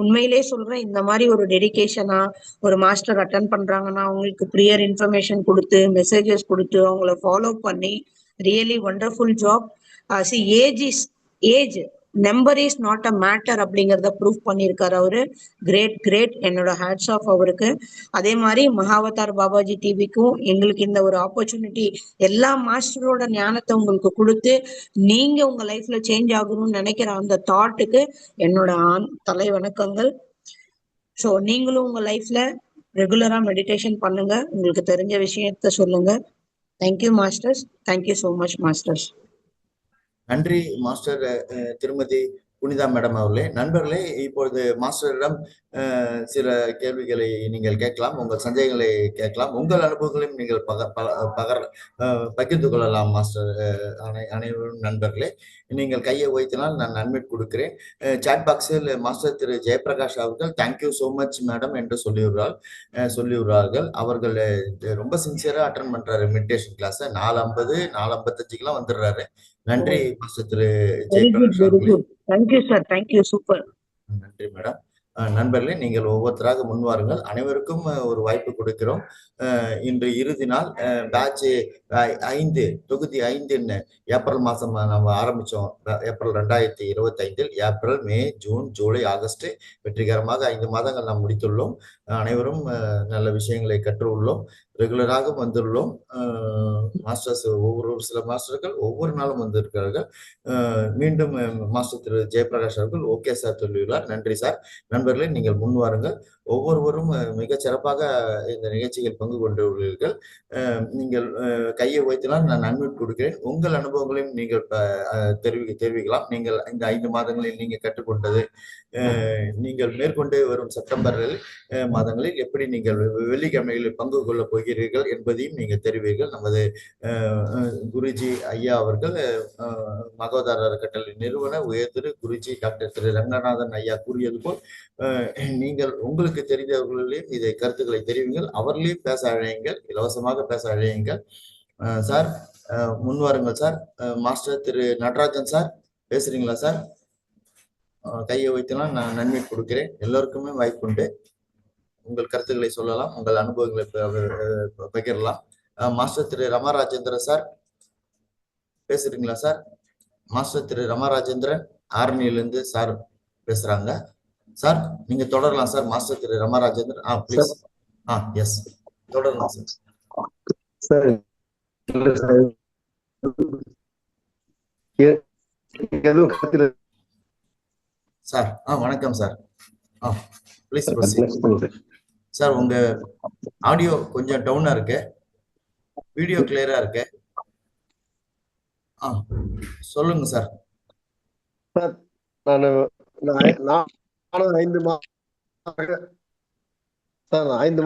உண்மையிலே சொல்றேன், இந்த மாதிரி ஒரு டெடிகேஷனா ஒரு மாஸ்டர் அட்டன் பண்றாங்கன்னா அவங்களுக்கு ப்ரியர் இன்ஃபர்மேஷன் கொடுத்து மெசேஜஸ் கொடுத்து அவங்கள ஃபாலோ பண்ணி really wonderful job. C age is age, number is not a matter அப்படிங்கறத ப்ரூவ் பண்ணியிருக்காரு அவரு. கிரேட் கிரேட், என்னோட ஹேட்ஸ் ஆஃப் அவருக்கு. அதே மாதிரி மகாவதார் பாபாஜி டிவிக்கும் எங்களுக்கு இந்த ஒரு ஆப்பர்ச்சுனிட்டி, எல்லா மாஸ்டரோட ஞானத்தை உங்களுக்கு கொடுத்து நீங்க உங்க லைஃப்ல சேஞ்ச் ஆகணும்னு நினைக்கிற அந்த தாட்டுக்கு என்னோட தலை வணக்கங்கள். ஸோ நீங்களும் உங்க லைஃப்ல ரெகுலரா மெடிடேஷன் பண்ணுங்க, உங்களுக்கு தெரிஞ்ச விஷயத்த சொல்லுங்க. Thank you masters. Thank you so much masters.
நன்றி மாஸ்டர் திருமதி புனிதா மேடம் அவர்களே. நண்பர்களே, இப்பொழுது மாஸ்டரிடம் சில கேள்விகளை நீங்கள் கேட்கலாம், உங்கள் சந்தேகங்களை கேட்கலாம், உங்கள் அனுபவங்களையும் நீங்கள் பகிர்ந்து கொள்ளலாம் மாஸ்டர். அனைவரும் நண்பர்களே, நீங்கள் கையை உயர்த்தினால் நான் அட்மிட் கொடுக்கிறேன். சாட் பாக்ஸில் மாஸ்டர் திரு ஜெயபிரகாஷ் அவர்கள் தேங்க்யூ சோ மச் மேடம் என்று சொல்லியுள்ளார்கள். அவர்கள் ரொம்ப சின்சியரா அட்டன் பண்றாரு மெடிடேஷன் கிளாஸ். 4:50 4:55 வந்துடுறாரு. நன்றி மாஸ்டர் திரு ஜெயபிரகாஷ் அவர்களே.
Thank you sir, thank you, super.
நன்றி மேடம். நண்பர்களே, நீங்கள் ஒவ்வொருத்தராக முன்வாருங்கள். அனைவருக்கும் ஒரு வாய்ப்பு கொடுக்கிறோம். இன்று இறுதி நாள். பேட்ச் 5 தொகுதி 5 ஏப்ரல் மாசம் நம்ம ஆரம்பிச்சோம். ஏப்ரல் 2025 ஏப்ரல், மே, ஜூன், ஜூலை, ஆகஸ்ட் வெற்றிகரமாக 5 மாதங்கள் நாம் முடித்துள்ளோம். அனைவரும் நல்ல விஷயங்களை கற்று உள்ளோம், ரெகுலராக வந்துள்ளோம். மாஸ்டர்ஸ் ஒவ்வொரு சில மாஸ்டர்கள் ஒவ்வொரு நாளும் வந்திருக்கிறார்கள். மீண்டும் மாஸ்டர் திரு ஜெயபிரகாஷ் அவர்கள் ஓகே சார் சொல்லியுள்ளார். நன்றி சார். நண்பர்களே, நீங்கள் முன் வாருங்கள். ஒவ்வொருவரும் மிக சிறப்பாக இந்த நிகழ்ச்சியில் பங்கு கொண்டுள்ளீர்கள். நீங்கள் கையை வைத்தினால் நான் அன்மியூட் கொடுக்கிறேன். உங்கள் அனுபவங்களையும் நீங்கள் தெரிவிக்கலாம். நீங்கள் இந்த 5 மாதங்களில் நீங்கள் கற்றுக்கொண்டது, நீங்கள் மேற்கொண்டு வரும் செப்டம்பர் மாதங்களில் எப்படி நீங்கள் வெள்ளிக்கிழமைகளில் பங்கு கொள்ளப் போகிறீர்கள் என்பதையும் நீங்கள் தெரிவீர்கள். நமது குருஜி ஐயா அவர்கள், மகோதார அறக்கட்டளை நிறுவன உயர் திரு குருஜி டாக்டர் திரு ரங்கநாதன் ஐயா கூறியது போல், நீங்கள் உங்களுக்கு தெரிந்தவர்களையும் இதை கருத்துக்களை தெரிவிங்கள், அவர்களையும் பேச அழையுங்கள், இலவசமாக பேச அழையுங்கள். சார் முன்வாருங்கள் sir. Master Thiru Natarajan sir பேசுறீங்களா சார்? கையை வைத்தலாம் நான் நன்மை கொடுக்கிறேன். எல்லோருக்குமே வாய்ப்புண்டு, உங்கள் கருத்துக்களை சொல்லலாம், உங்கள் அனுபவங்களை பகிரலாம். மாஸ்டர் திரு ரமாராஜேந்திரன் சார் பேசுறீங்களா சார்? மாஸ்டர் திரு ரமாராஜேந்திரன் ஆரணியிலிருந்து சார் பேசுறாங்க. சார் நீங்க தொடரலாம் sir. Master Thiru Ramarajendran please. Yes, தொடரலாம் சார்.
சார்
சார் வணக்கம் சார். Please sir. உங்க ஆடியோ கொஞ்சம் டவுனா இருக்கு, வீடியோ கிளியரா இருக்கு. சொல்லுங்க சார்.
சார் நானும் 5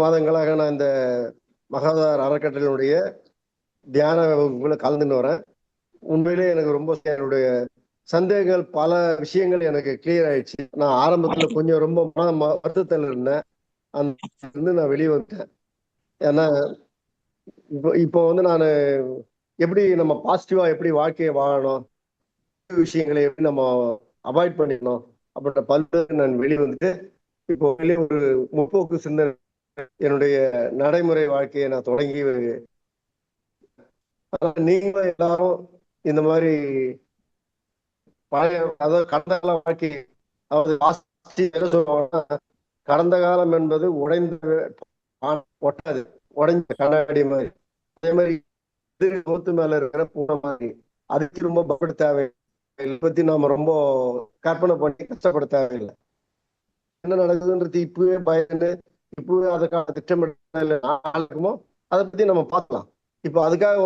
மாதங்களாக நான் இந்த மகாதார் அறக்கட்டளையுடைய தியான வகுப்புகளை கலந்துன்னு வரேன். உண்மையிலே எனக்கு ரொம்ப என்னுடைய சந்தேகங்கள், பல விஷயங்கள் எனக்கு கிளியர் ஆயிடுச்சு. நான் ஆரம்பத்துல கொஞ்சம் ரொம்ப வருத்தத்தில் இருந்தேன், அந்த நான் வெளியே வந்துட்டேன். ஏன்னா இப்போ வந்து நான் எப்படி நம்ம பாசிட்டிவா எப்படி வாழ்க்கையை வாழணும், விஷயங்களை எப்படி நம்ம அவாய்ட் பண்ணிக்கணும் அப்படின்ற பல்வேறு நான் வெளியே வந்துட்டு இப்போ வெளியே ஒரு முற்போக்கு சிந்தனை என்னுடைய நடைமுறை வாழ்க்கையை நான் தொடங்கி நீங்களும் எல்லாரும் இந்த மாதிரி பழைய அதாவது கடந்த கால வாழ்க்கை என்ன சொல்லுவாங்கன்னா கடந்த காலம் என்பது ஒட்டாது, உடைஞ்ச கண்ணாடி மாதிரி. அதே மாதிரி முகத்து மேல இருக்கிற பூனை மாதிரி அதுக்கு ரொம்ப பயப்பட தேவையில்லை, பத்தி நாம ரொம்ப கற்பனை பண்ணி கஷ்டப்பட தேவையில்லை. என்ன நடக்குதுன்றது இப்பவே பயந்து இப்பவே அதுக்கான திட்டமிடல இருக்குமோ அதை பத்தி நம்ம பார்க்கலாம். இப்போ அதுக்காக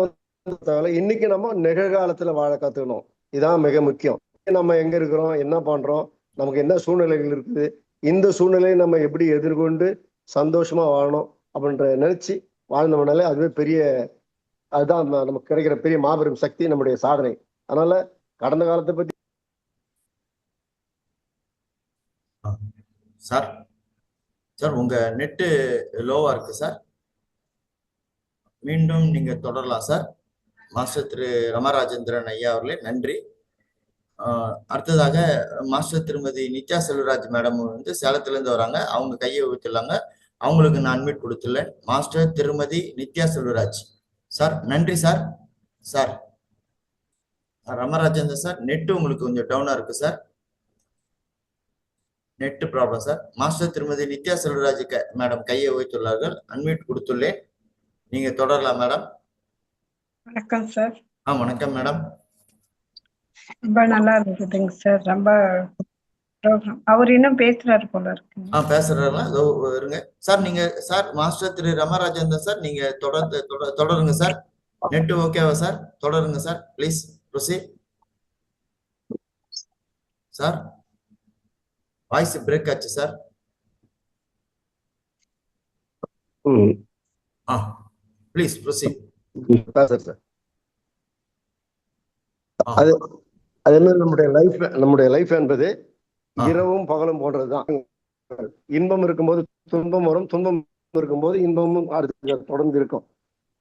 தேவையில்லை, இன்னைக்கு நம்ம நிகழ்காலத்துல வாழ கத்துக்கணும். இதான் மிக முக்கியம். நம்ம எங்க இருக்கிறோம், என்ன பண்றோம், நமக்கு என்ன சூழ்நிலைகள் இருக்குது, இந்த சூழ்நிலையை நம்ம எப்படி எதிர்கொண்டு சந்தோஷமா வாழணும் அப்படின்ற நினைச்சு வாழ்ந்தோம்னாலே அதுவே பெரிய அதுதான் நமக்கு கிடைக்கிற பெரிய மாபெரும் சக்தி, நம்முடைய சாதனை. அதனால கடந்த காலத்தை பத்தி
சார் சார் உங்க நெட்டு லோவா இருக்கு சார், மீண்டும் நீங்க தொடரலாம் சார். மாஸ்டர் திரு ரமராஜேந்திரன் ஐயா அவர்களே நன்றி. அடுத்ததாக மாஸ்டர் திருமதி நித்யா செல்வராஜ் மேடம் வந்து சேலத்துல இருந்து வராங்க, அவங்க கையை ஊத்திடலாங்க. அவங்களுக்கு நான் அட்மிட் கொடுத்துள்ளேன். மாஸ்டர் திருமதி நித்யா செல்வராஜ் சார். நன்றி சார். சார் ரமராஜேந்திரன் சார், நெட்டு உங்களுக்கு கொஞ்சம் டவுனா இருக்கு sir, net problem sir. Master திருமதி நித்யா செல்வராஜ் மேடம் கையை வைத்துள்ளார்கள், அன்மியூட் கொடுத்துள்ளேன், நீங்க தொடரலாம் மேடம்.
வணக்கம் சார்.
வணக்கம் மேடம்.
ரொம்ப நல்லா இருக்குதுங்க சார். ரொம்ப அவர் இன்னும் பேசுறாரு போல இருக்கு.
பேசுறாருங்களா? இருங்க சார். நீங்க sir master Thiru Ramarajendran sir, நீங்க தொடருங்க சார். நெட் ஓகேவா சார்? தொடருங்க sir, please proceed sir. Voice break ஆச்சு சார். Please proceed
sir. அது அது என்ன, நம்முடைய லைஃப் என்பது இரவும் பகலும் போன்றதுதான். இன்பம் இருக்கும்போது துன்பம் வரும், துன்பம் இருக்கும்போது இன்பமும் தொடர்ந்து இருக்கும்.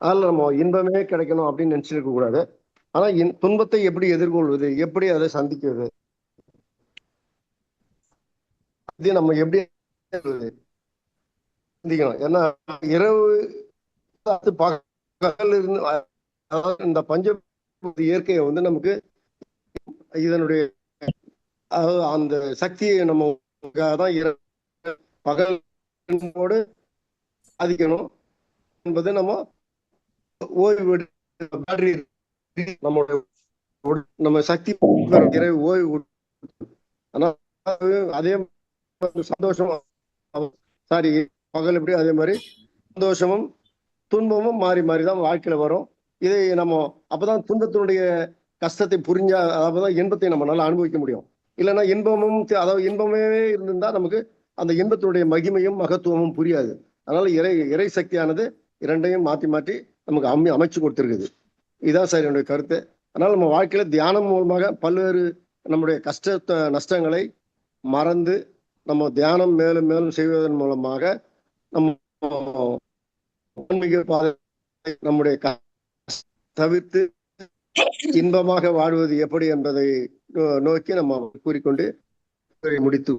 அதனால நம்ம இன்பமே கிடைக்கணும் அப்படின்னு நினைச்சிருக்க கூடாது. ஆனா துன்பத்தை எப்படி எதிர்கொள்வது, எப்படி அதை சந்திக்கிறது, இது நம்ம எப்படி சிந்திக்கணும். ஏன்னா இரவு பகல் இருந்து இந்த பஞ்ச இயற்கையை வந்து நமக்கு இதனுடைய அந்த சக்தியை நம்ம தான் பகலோடு அதிக்கணும் என்பது நம்ம ஓய்வு பேட்டரி நம்ம சக்தி ஓய்வு. அதே சந்தோஷம் சாரி பகல் எப்படி அதே மாதிரி சந்தோஷமும் துன்பமும் மாறி மாறி தான் வாழ்க்கையில வரும். இதை நம்ம அப்பதான் துன்பத்தினுடைய கஷ்டத்தை புரிஞ்சா அப்பதான் இன்பத்தை நம்ம நல்லா அனுபவிக்க முடியும். இல்லைன்னா இன்பமும் அதாவது இன்பமே இருந்திருந்தா நமக்கு அந்த இன்பத்தினுடைய மகிமையும் மகத்துவமும் புரியாது. அதனால இறை சக்தியானது இரண்டையும் மாற்றி மாற்றி நமக்கு அமைச்சு கொடுத்துருக்குது. இதுதான் சார் என்னுடைய கருத்து. அதனால நம்ம வாழ்க்கையில தியானம் மூலமாக பல்வேறு நம்முடைய நஷ்டங்களை மறந்து நம்ம தியானம் மேலும் மேலும் செய்வதன் மூலமாக நம்ம நம்முடைய தவிர்த்து இன்பமாக வாழ்வது எப்படி என்பதை நோக்கி நம்ம கூறிக்கொண்டு முடித்து.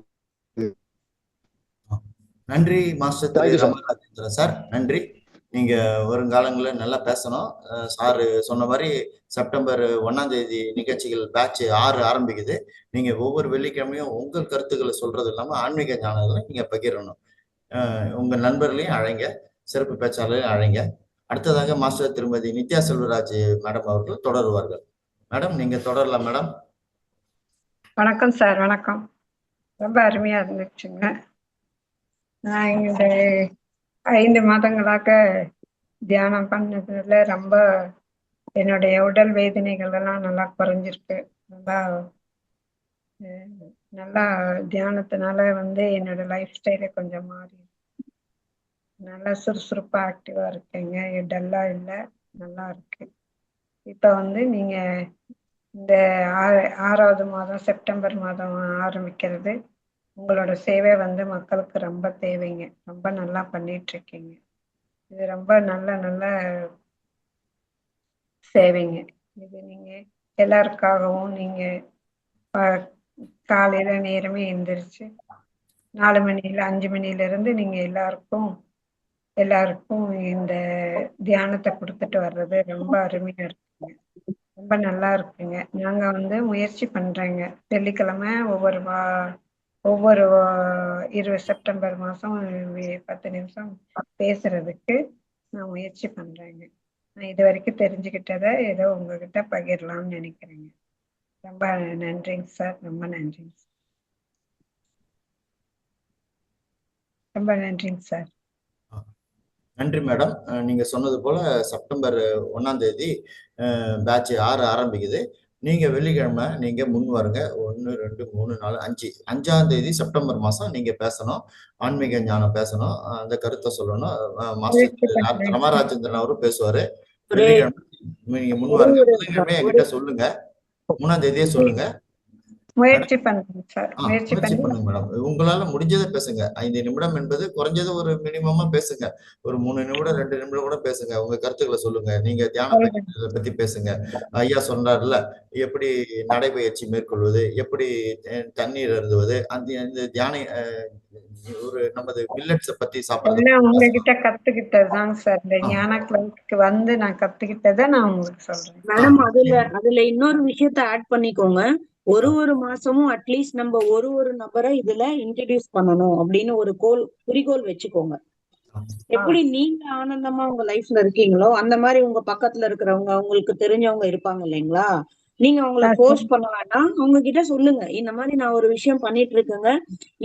நன்றி மாஸ்டர் ரமராஜேந்திரன் சார், நன்றி. நீங்க வருங்காலங்களில் நல்லா பேசணும். சாரு சொன்ன மாதிரி செப்டம்பர் 1ஆம் தேதி நிகழ்ச்சிகள் பேட்ச் 6 ஆரம்பிக்குது. நீங்க ஒவ்வொரு வெள்ளிக்கிழமையும் உங்கள் கருத்துக்களை சொல்றது இல்லாம ஆன்மீக ஞானங்களை நீங்க பகிரணும். உங்க நண்பர்களையும் அழைங்க, சிறப்பு பேச்சாளரையும் அழைங்க. அடுத்ததாக மாஸ்டர் திருமதி நித்யா செல்வராஜ் மேடம் அவர்கள் தொடருவார்கள். மேடம் நீங்க தொடரலாம் மேடம்.
வணக்கம் சார். வணக்கம். ரொம்ப அருமையா இருந்துச்சுங்க. நான் இந்த 5 மாதங்களாக தியானம் பண்ணதுல ரொம்ப என்னுடைய உடல் வேதனைகள் எல்லாம் நல்லா குறைஞ்சிருக்கு. நல்லா தியானத்தினால வந்து என்னோட லைஃப் ஸ்டைலே கொஞ்சம் மாறி நல்லா சுறுசுறுப்பா ஆக்டிவா இருக்கேங்க. டல்லா இல்லை, நல்லா இருக்கு. இப்ப வந்து நீங்க இந்த 6வது மாதம் செப்டம்பர் மாதம் ஆரம்பிக்கிறது, உங்களோட சேவை வந்து மக்களுக்கு ரொம்ப தேவைங்க. ரொம்ப நல்லா பண்ணிட்டு இருக்கீங்க. இது ரொம்ப நல்ல நல்ல சேவைங்க. இது நீங்க எல்லாருக்காகவும் நீங்க காலையில நேரமே எந்திரிச்சு 4 மணில 5 மணில இருந்து நீங்க எல்லாருக்கும் இந்த தியானத்தை கொடுத்துட்டு வர்றது ரொம்ப அருமையா இருக்குங்க. ரொம்ப நல்லா இருக்குங்க. நாங்க வந்து முயற்சி பண்றேங்க. வெள்ளிக்கிழமை ஒவ்வொரு 20 செப்டம்பர் மாசம் 10 நிமிஷம் பேசுறதுக்கு நான் முயற்சி பண்றேங்க. நான் இது வரைக்கும் தெரிஞ்சுக்கிட்டதை ஏதோ உங்ககிட்ட பகிரலாம்னு நினைக்கிறேங்க. ரொம்ப நன்றிங்க சார். ரொம்ப நன்றிங்க சார். ரொம்ப நன்றிங்க சார்.
நன்றி மேடம். நீங்க சொன்னது போல செப்டம்பர் 1ஆம் தேதி பேட்ச் 6 ஆரம்பிக்குது. நீங்க வெள்ளிக்கிழமை நீங்க முன் வருங்க. 1 2 3 4 5 5ஆம் தேதி செப்டம்பர் மாசம் நீங்க பேசணும். ஆன்மீக ஞானம் பேசணும். அந்த கருத்தை சொல்லணும். மாஸ்டர் ரமராஜேந்திரன் அவரும் பேசுவாரு. வெள்ளிக்கிழமை நீங்க முன் வருங்க. புதன்கிழமை என்கிட்ட சொல்லுங்க. 3ஆம் தேதியே சொல்லுங்க.
முயற்சி பண்ணுங்க சார்.
முயற்சி பண்ணுங்க மேடம். உங்களால முடிஞ்சதை பேசுங்க. 5 நிமிடம் என்பது குறைஞ்சது ஒரு மினிமமா பேசுங்க. ஒரு 3 நிமிடம் 2 நிமிடம் கூட பேசுங்க. உங்க கருத்துக்களை சொல்லுங்க. நீங்க தியானம் பத்தி பேசுங்க. ஐயா சொன்னார்ல, எப்படி நடைபயிற்சி மேற்கொள்வது, எப்படி தண்ணீர் அருந்துவது, அந்த தியான ஒரு நமது மில்லட்ஸை பத்தி சாப்பிடுறது.
உங்ககிட்ட கத்துக்கிட்டதுதாங்க சார். இந்த ஞான கிளாஸ்க்கு வந்து நான் கத்துக்கிட்டதை நான் உங்களுக்கு சொல்றேன்
மேடம். அதுல இன்னொரு விஷயத்த ஆட் பண்ணிக்கோங்க. ஒரு மாசமும் அட்லீஸ்ட் நம்ம ஒரு நபரை இதுல இன்ட்ரடியூஸ் பண்ணணும் அப்படின்னு ஒரு குறிக்கோள் வச்சுக்கோங்க. எப்படி நீங்க ஆனந்தமா உங்க லைஃப்ல இருக்கீங்களோ அந்த மாதிரி உங்க பக்கத்துல இருக்கிறவங்க, உங்களுக்கு தெரிஞ்சவங்க இருப்பாங்க இல்லைங்களா? நீங்க அவங்கள போர்ஸ் பண்ண வேண்டாம். அவங்க கிட்ட சொல்லுங்க, இந்த மாதிரி நான் ஒரு விஷயம் பண்ணிட்டு இருக்கேங்க.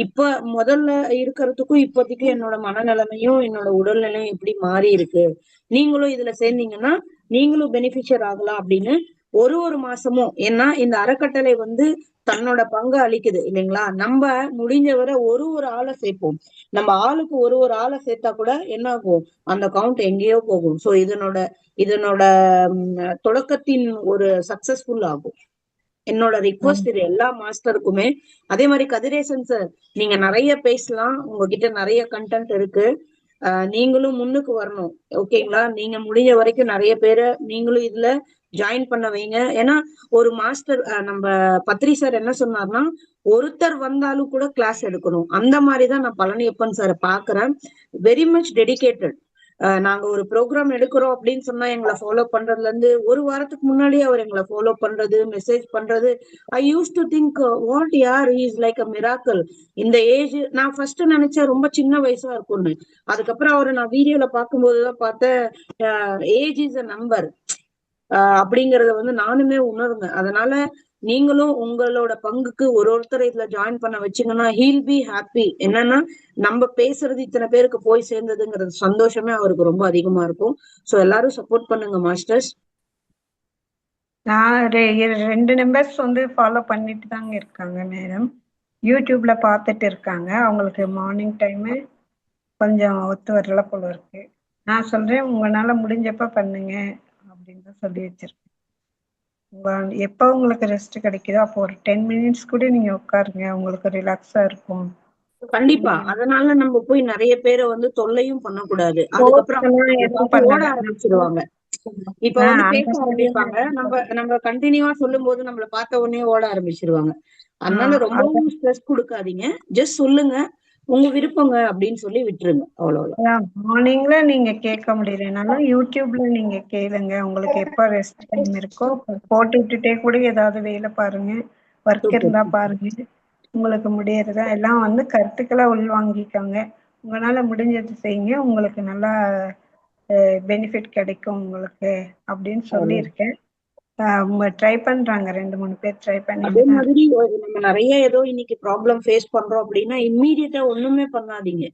இப்ப முதல்ல இருக்கிறதுக்கும் இப்போதைக்கும் என்னோட மனநிலைமையும் என்னோட உடல்நிலையும் எப்படி மாறி இருக்கு, நீங்களும் இதுல சேர்ந்தீங்கன்னா நீங்களும் பெனிஃபிஷியர் ஆகலாம் அப்படின்னு ஒரு மாசமும். ஏன்னா இந்த அறக்கட்டளை வந்து தன்னோட பங்கு அளிக்குது இல்லைங்களா? நம்ம முடிஞ்சவரை ஒரு ஆளை சேர்ப்போம். நம்ம ஆளுக்கு ஒரு ஆளை சேர்த்தா கூட என்ன ஆகும், அந்த கவுண்ட் எங்கேயோ போகும். சோ இதனோட தொடக்கத்தின் ஒரு சக்சஸ்ஃபுல் ஆகும். என்னோட ரிக்வஸ்ட் இது எல்லா மாஸ்டருக்குமே. அதே மாதிரி கதிரேசன் சார், நீங்க நிறைய பேசலாம். உங்ககிட்ட நிறைய கண்டென்ட் இருக்கு. நீங்களும் முன்னுக்கு வரணும். ஓகேங்களா? நீங்க முடிஞ்ச வரைக்கும் நிறைய பேரை நீங்களும் இதுல ஜாயின் பண்ண வைங்க. ஏன்னா ஒரு மாஸ்டர் நம்ம பத்ரி சார் என்ன சொன்னார்னா, ஒருத்தர் வந்தாலும் கூட கிளாஸ் எடுக்கணும். அந்த மாதிரிதான் நான் பழனியப்பன் சாரை பாக்குறேன். Very much dedicated. நாங்க ஒரு ப்ரோக்ராம் எடுக்கிறோம் அப்படின்னு சொன்னா எங்களை ஃபாலோ பண்றதுல இருந்து ஒரு வாரத்துக்கு முன்னாடியே அவர் எங்களை ஃபாலோ பண்றது, மெசேஜ் பண்றது. ஐ யூஸ் டு திங்க் வாட் யார் இஸ் லைக் அ மிராக்கிள். இந்த ஏஜ் நான் ஃபர்ஸ்ட் நினைச்சேன் ரொம்ப சின்ன வயசா இருக்கும்னு. அதுக்கப்புறம் அவரை நான் வீடியோல பார்க்கும்போதுதான் பார்த்தேன் ஏஜ் இஸ் அ நம்பர் அப்படிங்கறத வந்து நானுமே உணர்ந்தேன். அதனால நீங்களும் உங்களோட பங்குக்கு ஒருத்தரை இதுல ஜாயின் பண்ண வச்சீங்கன்னா ஹீல் பி ஹாப்பி. என்னன்னா நம்ம பேசுறது இத்தனை பேருக்கு போய் சேர்ந்ததுங்கிறது சந்தோஷமே அவருக்கு ரொம்ப அதிகமா இருக்கும். சோ எல்லாரும் சப்போர்ட் பண்ணுங்க மாஸ்டர்ஸ்.
நான் 2 நம்பர்ஸ் வந்து ஃபாலோ பண்ணிட்டு தாங்க இருக்காங்க மேடம். யூடியூப்ல பார்த்துட்டு இருக்காங்க. அவங்களுக்கு மார்னிங் டைமு கொஞ்சம் ஒத்து வரல போல இருக்கு. நான் சொல்றேன், உங்களால முடிஞ்சப்ப பண்ணுங்க அப்படின்னு தான் சொல்லி வச்சிருக்கேன். எப்போ உங்களுக்கு ரெஸ்ட் கிடைக்குதோ அப்போ ஒரு 10 மினிட்ஸ் கூட நீங்க உட்காருங்க. உங்களுக்கு ரிலாக்ஸா இருக்கும்.
கண்டிப்பா. அதனால நம்ம போய் நிறைய பேரை வந்து தொல்லையும் பண்ணக்கூடாது. அதுக்கப்புறம் ஓட ஆரம்பிச்சிருவாங்க. இப்ப வந்து பேச ஆரம்பிப்பாங்க. நம்ம கண்டினியூவா சொல்லும் போது நம்மள பார்த்த உடனே ஓட ஆரம்பிச்சிருவாங்க. அதனால ரொம்பவும் ஸ்ட்ரெஸ் கொடுக்காதீங்க. ஜஸ்ட் சொல்லுங்க, உங்க விருப்பங்க அப்படின்னு சொல்லி விட்டுருங்க. அவ்வளவுதான்.
மார்னிங்ல நீங்க கேட்க முடியலனாலும் யூடியூப்ல நீங்க கேளுங்க. உங்களுக்கு எப்ப ரெஸ்ட் டைம் இருக்கோ போட்டு விட்டுட்டே கூட ஏதாவது வேலை பாருங்க, ஒர்க் இருந்தா பாருங்க. உங்களுக்கு முடியறதா எல்லாம் வந்து கருத்துக்களை உள்வாங்கிக்கோங்க. உங்களால முடிஞ்சது செய்யுங்க. உங்களுக்கு நல்லா பெனிஃபிட் கிடைக்கும் உங்களுக்கு அப்படின்னு சொல்லியிருக்கேன். ட்ரை பண்றாங்க. 2-3 பேர் ட்ரை பண்ணி.
அதே மாதிரி நம்ம நிறைய ஏதோ இன்னைக்கு ப்ராப்ளம் ஃபேஸ் பண்றோம் அப்படின்னா இம்மீடியட்டா ஒண்ணுமே பண்ணாதீங்க.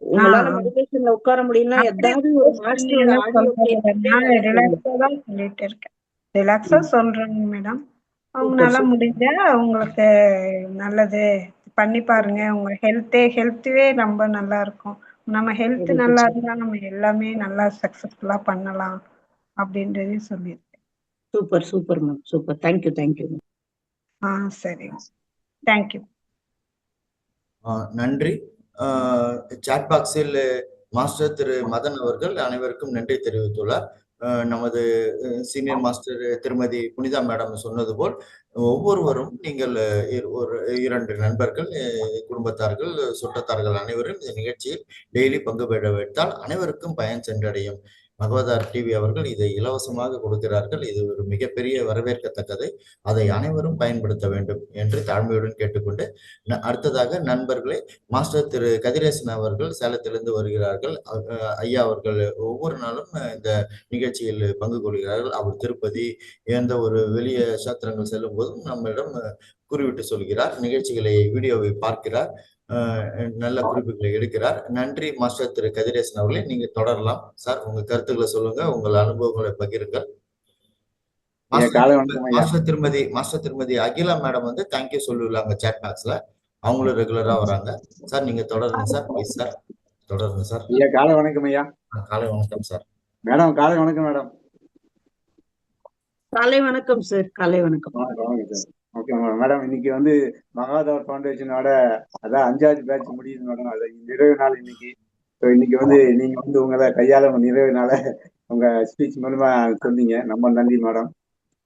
உங்களால மெடிடேஷன்ல உட்கார முடியும்னா ஏதாவது ஒரு மாஸ்டரோட ஆடியோ
ரிலாக்ஸா தான் சொல்லிட்டு இருக்கேன். ரிலாக்ஸா சொல்றேங்க மேடம். அவங்களால முடிஞ்சா உங்களுக்கு நல்லது பண்ணி பாருங்க. உங்க ஹெல்த்தே ரொம்ப நல்லா இருக்கும். நம்ம ஹெல்த் நல்லா இருந்தா நம்ம எல்லாமே நல்லா சக்சஸ்ஃபுல்லா பண்ணலாம் அப்படின்றதையும் சொல்லியிருக்கேன்.
Super ma'am. சூப்பர். தேங்க்யூ.
சரி, தேங்க்யூ.
நன்றி. சாட் பாக்ஸில் மாஸ்டர் திரு மதன் அவர்கள் அனைவருக்கும் நன்றி தெரிவித்துள்ளார். நமது சீனியர் மாஸ்டர் திருமதி புனிதா மேடம் சொன்னது போல் ஒவ்வொருவரும் நீங்கள் ஒரு 2 நண்பர்கள், குடும்பத்தார்கள், சுற்றத்தார்கள் அனைவரும் இந்த நிகழ்ச்சியில் டெய்லி பங்கு பெற வைத்தால் அனைவருக்கும் பயன் சென்றடையும். மகவதார் டிவி அவர்கள் இதை இலவசமாக கொடுக்கிறார்கள். இது ஒரு மிகப்பெரிய வரவேற்கத்தக்கது. அதை அனைவரும் பயன்படுத்த வேண்டும் என்று தாழ்மையுடன் கேட்டுக்கொண்டு, அடுத்ததாக நண்பர்களே, மாஸ்டர் திரு கதிரேசன் அவர்கள் சேலத்திலிருந்து வருகிறார்கள். ஐயா அவர்கள் ஒவ்வொரு நாளும் இந்த நிகழ்ச்சியில் பங்கு கொள்கிறார்கள். அவர் திருப்பதி எந்த ஒரு வெளிய சாத்திரங்கள் செல்லும் போதும் நம்மிடம் குறிவிட்டு சொல்கிறார். நிகழ்ச்சிகளை வீடியோவை பார்க்கிறார். நல்ல குறிப்புகளை எடுக்கிறார். நன்றி மாஸ்டர் திரு கதிரேசன் அவர்களே. நீங்க தொடரலாம் சார். உங்க கருத்துக்களை சொல்லுங்க, உங்கள் அனுபவங்களை பகிருங்கள். மாஸ்டர் திருமதி அகிலா மேடம் வந்து தேங்க்யூ சொல்லிடலாங்க சாட் பாக்ஸ்ல. அவங்களும் ரெகுலரா வராங்க. சார் நீங்க தொடருங்க சார், ப்ளீஸ் சார், தொடருங்க சார்.
ஐயா காலை வணக்கம் ஐயா.
காலை வணக்கம் சார்.
மேடம் காலை வணக்கம் மேடம்.
காலை வணக்கம் சார். காலை வணக்கம்.
ஓகே மேடம், இன்னைக்கு வந்து மகாதவர் ஃபவுண்டேஷனோட அதான் 5வது பேட்ச் முடியுது மேடம். அது நிறைவு நாள் இன்னைக்கு. இன்னைக்கு வந்து நீங்க வந்து உங்களை கையால நிறைவு நாள உங்க ஸ்பீச் மூலமா சொன்னீங்க. ரொம்ப நன்றி மேடம்.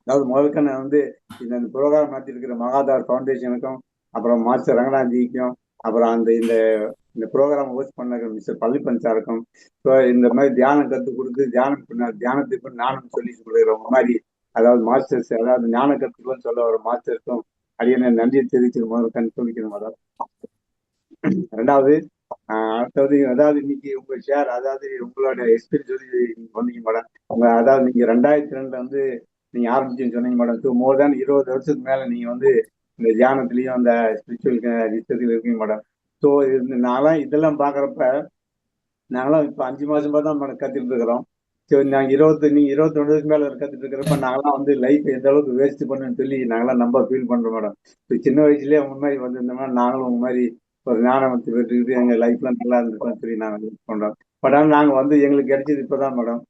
அதாவது முதல்ல நான் வந்து இந்த ப்ரோக்ராம் நடத்திருக்கிற மகாதவர் ஃபவுண்டேஷனுக்கும், அப்புறம் மாஸ்டர் ரங்கநாத்ஜிக்கும், அப்புறம் இந்த ப்ரோக்ராம் ஹோஸ்ட் பண்ண மிஸ்டர் பள்ளிப்பன் சாருக்கும், ஸோ இந்த மாதிரி தியானம் கற்றுக் கொடுத்து தியானத்துக்கு நானும் சொல்லி சொல்லுகிறவங்க மாதிரி, அதாவது மாஸ்டர்ஸ், அதாவது ஞான கருத்துக்கள் சொல்ல வர மாஸ்டர்ஸும் அடியனை நன்றியை தெரிவிச்சு முதல் சொல்லிக்கிறேன் மேடம். ரெண்டாவது அடுத்தது, அதாவது இன்னைக்கு உங்க ஷேர், அதாவது உங்களோட எக்ஸ்பீரியன்ஸ் சொல்லி சொன்னீங்க மேடம். அதாவது நீங்க 2002 வந்து நீங்க ஆரம்பிச்சுன்னு சொன்னீங்க மேடம். ஸோ மோர் தேன் 20 வருஷத்துக்கு மேல நீங்க வந்து இந்த தியானத்திலையும் அந்த ஸ்பிரிச்சுவல் விஷயத்துல இருக்கீங்க மேடம். ஸோ நான்லாம் இதெல்லாம் பாக்குறப்ப நாங்களாம் இப்ப 5 மாசமா தான் மேடம் கத்துட்டு இருக்கிறோம். ஸோ நாங்க 21 வருஷத்துக்கு மேல கத்துட்டு இருக்கிறப்ப நாங்களாம் வந்து லைஃப் எந்த அளவுக்கு வேஸ்ட் பண்ணுன்னு சொல்லி நாங்களாம் நம்ம ஃபீல் பண்றோம் மேடம். இப்போ சின்ன வயசுலயே உங்க மாதிரி வந்திருந்தோம்னா நாங்களும் உங்க மாதிரி ஒரு ஞானத்தை பெற்றுக்கிட்டு எங்க லைஃப்ல நல்லா இருந்துருக்கோம்னு சொல்லி நாங்க பண்றோம். பட் ஆனால் நாங்க வந்து எங்களுக்கு கிடைச்சது இப்பதான் மேடம்.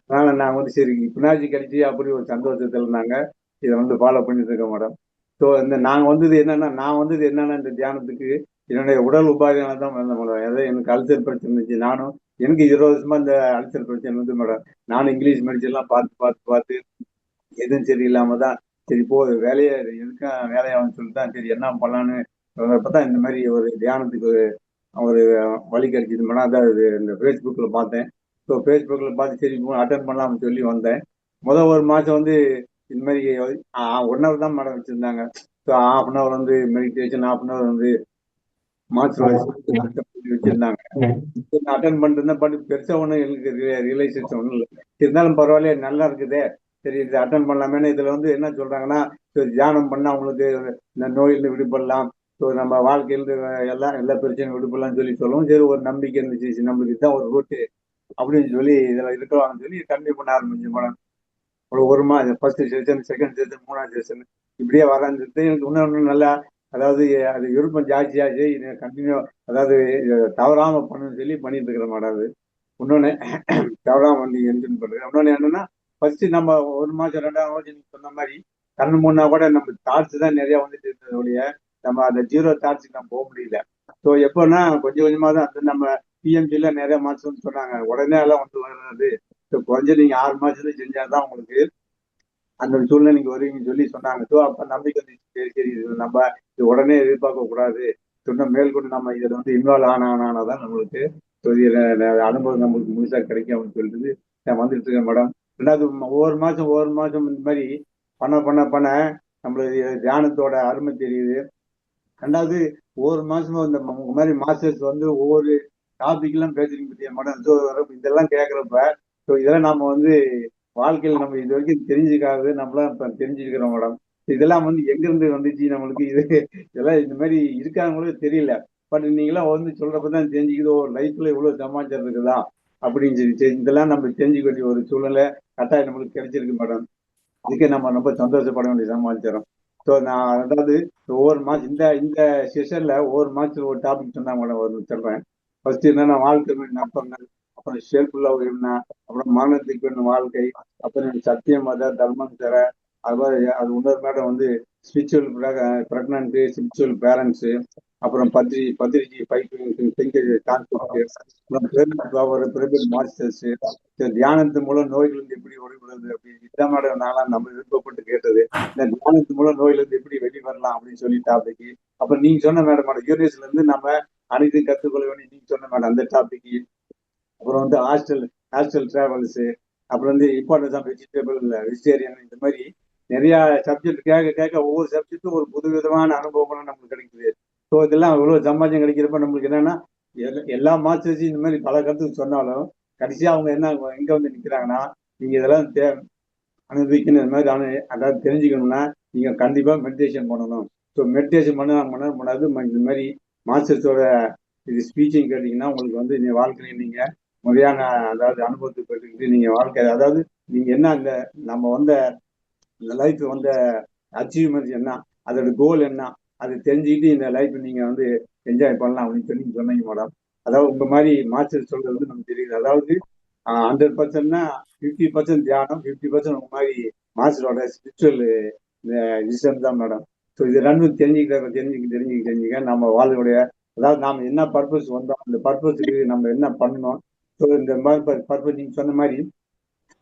அதனால நாங்க வந்து சரி பின்னாடி கிடைச்சி அப்படி ஒரு சந்தோஷத்துல நாங்க இதை வந்து ஃபாலோ பண்ணிட்டு இருக்கோம் மேடம். ஸோ நான் வந்தது என்னன்னா இந்த தியானத்துக்கு என்னுடைய உடல் உபாதையால தான் வந்தேன் மேடம். அதாவது எனக்கு அல்சர் பிரச்சனை இருந்துச்சு. எனக்கு 20 வருஷமா இந்த அல்சர் பிரச்சனை வந்து மேடம். நானும் இங்கிலீஷ் மெடிசன்லாம் பார்த்து எதுவும் சரியில்லாம தான் சரி வேலையை எதுக்கா வேலையாகும்னு சொல்லிட்டு தான் சரி என்ன பண்ணலான்னு தான் இந்த மாதிரி ஒரு தியானத்துக்கு ஒரு வழி கிடைச்சிது மேடம். அதாவது இந்த ஃபேஸ்புக்ல பார்த்தேன். ஸோ ஃபேஸ்புக்ல பார்த்து சரி அட்டன் பண்ணலாம்னு சொல்லி வந்தேன். ஒரு மாசம் வந்து இந்த மாதிரி 1 hour தான் மேடம் வச்சிருந்தாங்க. ஸோ ½ hour வந்து மெடிடேஷன், ½ hour வந்து வச்சிருந்தாங்க. அட்டன் பண்ணிருந்தேன். பட் பெருசா ஒன்றும் எனக்கு ரியலைசேஷன் ஒன்றும் இல்லை. இருந்தாலும் பரவாயில்ல, நல்லா இருக்குதே, சரி இது அட்டன் பண்ணலாமேன்னு. இதுல வந்து என்ன சொல்றாங்கன்னா, தியானம் பண்ணா அவங்களுக்கு இந்த நோயிலிருந்து விடுபடலாம், ஸோ நம்ம வாழ்க்கையிலிருந்து எல்லா பிரச்சனையும் விடுபடலாம்னு சொல்லவும் சரி ஒரு நம்பிக்கை இருந்துச்சு. நம்மளுக்கு தான் ஒரு ரூட்டு அப்படின்னு சொல்லி இதுல இருக்கலாம்னு சொல்லி கண்டினியூ பண்ண ஆரம்பிச்சு மேடம். ஒரு மாதம் ஃபர்ஸ்ட் செஷன், செகண்ட் செஷன், 3வது செஷன் இப்படியே வரான்னு எனக்கு இன்னும் நல்லா, அதாவது அது விருப்பம் ஜாஸ்தியாச்சு. இது கண்டினியூ, அதாவது தவறாம பண்ணணும்னு சொல்லி பண்ணிட்டு இருக்கிற மாட்டாது. இன்னொன்னு தவறாம வந்து என்ஜாய் பண்றேன். இன்னொன்னு என்னன்னா, ஃபர்ஸ்ட் நம்ம 1 மாசம் 2வது மாசம் நீங்க சொன்ன மாதிரி கண்ணு முன்னா கூட நம்ம தாட்ஸ் தான் நிறைய வந்துட்டு இருந்ததோடைய நம்ம அந்த 0 தாட்ஸுக்கு நம்ம போக முடியல. ஸோ எப்போன்னா கொஞ்சம் கொஞ்சமா தான் அந்த நம்ம பிஎம்ஜில நிறைய மாசம்னு சொன்னாங்க. உடனே எல்லாம் வந்து வர்றது. ஸோ கொஞ்சம் நீங்க 6 மாசத்துல செஞ்சாதான் உங்களுக்கு அந்த சூழ்நிலைக்கு வருவீங்கன்னு சொல்லி சொன்னாங்க. ஸோ அப்ப நம்பிக்கை சரி சரி நம்ம இது உடனே எதிர்பார்க்க கூடாது, சொன்ன மேற்கொண்டு நம்ம இதுல வந்து இன்வால்வ் ஆனாதான் நம்மளுக்கு அனுபவம் நம்மளுக்கு முழுசா கிடைக்கும் அப்படின்னு சொல்லிட்டு நான் வந்துட்டு இருக்கேன் மேடம். ரெண்டாவது ஒவ்வொரு மாசம் இந்த மாதிரி பண்ண நம்மளுக்கு தியானத்தோட அருமை தெரியுது. ரெண்டாவது ஒவ்வொரு மாசமும் இந்த மாதிரி மாஸ்டர்ஸ் வந்து ஒவ்வொரு டாபிக் எல்லாம் பேசுறீங்க பத்தியா மேடம். ஸோ இதெல்லாம் கேட்கறப்ப ஸோ இதெல்லாம் நம்ம வந்து வாழ்க்கையில் நம்ம இது வரைக்கும் தெரிஞ்சுக்காது நம்மளாம் இப்ப தெரிஞ்சுக்கிறோம் மேடம். இதெல்லாம் வந்து எங்க இருந்து வந்துச்சு நம்மளுக்கு, இதெல்லாம் இந்த மாதிரி இருக்காங்களுக்கு தெரியல. பட் நீங்களாம் வந்து சொல்றப்பதான் தெரிஞ்சுக்குதோ லைஃப்ல இவ்வளவு சமாச்சாரம் இருக்குதா அப்படின்னு சொல்லி இதெல்லாம் நம்ம தெரிஞ்சுக்க வேண்டிய ஒரு சூழ்நிலை கட்டாயம் நம்மளுக்கு கிடைச்சிருக்கு மேடம். இதுக்கே நம்ம ரொம்ப சந்தோஷப்பட வேண்டிய சமாச்சாரம். ஸோ நான் அதாவது ஒவ்வொரு மாசம் இந்த செஷன்ல ஒவ்வொரு மாசத்துல ஒரு டாபிக் சொன்னா மேடம் சொல்றேன். ஃபர்ஸ்ட் என்னன்னா வாழ்க்கை நற்பங்கள், அப்புறம் ஷேல்ஃப் லவ் என்ன, அப்புறம் மரணத்துக்கு வேணும் வாழ்க்கை, அப்புறம் சத்தியம் மத தர்மம் தர, அது இன்னொரு மேடம் வந்து ஸ்பிரிச்சுவல் பிரெக்னன்ட், ஸ்பிரிச்சுவல் பேரண்ட்ஸு, அப்புறம் பத்திரிஜி ஒரு பிரபு மாஸ்டர்ஸ், தியானத்து மூலம் நோய்களிலிருந்து எப்படி ஒளிவிடுறது அப்படின்னு இந்த மாதிரி நாளாக நம்ம விருப்பப்பட்டு கேட்டது. இந்த தியானத்து மூலம் நோயிலிருந்து எப்படி வெளிவரலாம் அப்படின்னு சொல்லி டாபிக். அப்புறம் நீங்க சொன்ன மேடம் யூனிவர்ஸ்ல இருந்து நம்ம அனைத்தையும் கற்றுக்கொள்ள வேண்டிய நீங்க சொன்ன மேடம் அந்த டாபிக். அப்புறம் வந்து ஹாஸ்டல் டிராவல்ஸ், அப்புறம் வந்து இம்பார்ட்டன்ஸ் ஆஃப் வெஜிடேரியன், இந்த மாதிரி நிறைய சப்ஜெக்ட் கேட்க ஒவ்வொரு சப்ஜெக்டும் ஒரு புது விதமான அனுபவங்களும் நமக்கு கிடைக்குது. ஸோ இதெல்லாம் இவ்வளவு சம்பாத்தியம் கிடைக்கிறப்ப நம்மளுக்கு என்னன்னா எல்லா மாஸ்டர்ஸையும் இந்த மாதிரி பல கருத்துக்கு சொன்னாலும் கடைசியா அவங்க என்ன எங்க வந்து நிக்கிறாங்கன்னா, நீங்க இதெல்லாம் அனுபவிக்கணும், இந்த மாதிரி அதாவது தெரிஞ்சுக்கணும்னா நீங்க கண்டிப்பா மெடிடேஷன் பண்ணணும். ஸோ மெடிடேஷன் பண்ணாது இந்த மாதிரி மாஸ்டர்ஸோட இது ஸ்பீச்சிங் கேட்டீங்கன்னா உங்களுக்கு வந்து நீங்க வாழ்க்கையில நீங்க முறையான அதாவது அனுபவத்தை பெற்றுக்கிட்டு நீங்க வாழ்க்கை அதாவது நீங்க என்ன இந்த நம்ம வந்த இந்த லைஃப் வந்த அச்சீவ்மெண்ட் என்ன, அதோட கோல் என்ன, அதை தெரிஞ்சுக்கிட்டு இந்த லைஃப் நீங்க வந்து என்ஜாய் பண்ணலாம் அப்படின்னு சொல்லி சொன்னீங்க மேடம். அதாவது உங்க மாதிரி மாஸ்டர் சொல்றது வந்து நமக்கு தெரியுது. அதாவது 100%னா 50% தியானம், 50% உங்க மாதிரி மாஸ்டரோட ஸ்பிரிச்சுவல் விஷயம் தான் மேடம். ஸோ இது ரெண்டும் தெரிஞ்சுக்க நம்ம வாழ்க்கையுடைய அதாவது நாம என்ன பர்பஸ் வந்தோம், அந்த பர்பஸுக்கு நம்ம என்ன பண்ணணும். ஸோ இந்த மாதிரி பர்பஸ் நீங்க சொன்ன மாதிரி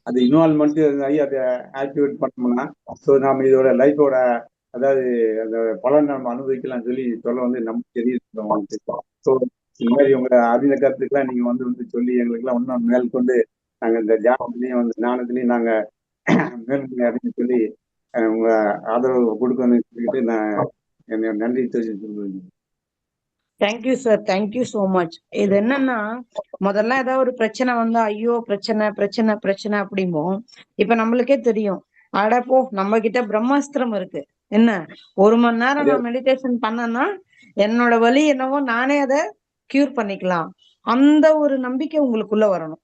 அது இன்வால்மெண்ட் ஆகி அதை ஆக்டிவேட் பண்ணோம்னா ஸோ நாம இதோட லைஃபோட அதாவது அந்த பலன் நம்ம அனுபவிக்கலாம் சொல்லி சொல்ல வந்து நமக்கு தெரியுது. ஸோ இந்த மாதிரி உங்க அறிந்த கருத்துக்கெல்லாம் நீங்க வந்து சொல்லி எங்களுக்கெல்லாம் இன்னும் மேற்கொண்டு நாங்க இந்த தியானத்திலையும் வந்து ஞானத்திலையும் நாங்க மேற்கொண்டு அறிஞ்சு சொல்லி உங்க ஆதரவு கொடுக்கணும்னு சொல்லிட்டு நான் என்னை நன்றி தெரிவித்து.
Thank you sir, thank you so much. இது என்னன்னா முதல்ல ஏதாவது ஒரு பிரச்சனை வந்தா ஐயோ பிரச்சனை பிரச்சனை பிரச்சனை அப்படிம்போம். இப்ப நம்மளுக்கே தெரியும், அடப்போ நம்ம கிட்ட பிரம்மாஸ்திரம் இருக்கு. என்ன 1 மணி நேரம் நான் மெடிடேஷன் பண்ணேன்னா என்னோட வலி என்னவோ நானே அதை கியூர் பண்ணிக்கலாம். அந்த ஒரு நம்பிக்கை உங்களுக்குள்ள வரணும்.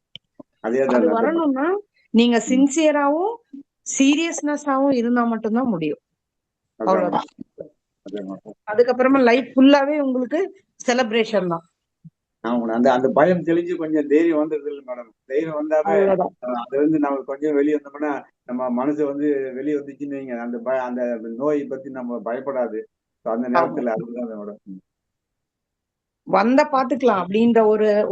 அது வரணும்னா நீங்க சின்சியராவும் சீரியஸ்னஸாவும் இருந்தா மட்டும்தான் முடியும். அவ்வளவுதான். அதுக்கப்புறமா லைஃப் ஃபுல்லாவே உங்களுக்கு செலிப்ரேஷன் தான்.
அந்த பயம் தெளிஞ்சு கொஞ்சம் தைரியம் வந்தது இல்லை மேடம். தைரியம் வந்தாவே அது வந்து நம்ம கொஞ்சம் வெளியே வந்தோம்னா நம்ம மனசு வந்து வெளியே வந்துச்சுன்னு வைங்க, அந்த நோயை பத்தி நம்ம பயப்படாது. அந்த நேரத்துல அதுதான் மேடம்
வந்த பாத்துக்கலாம் அப்படின்ற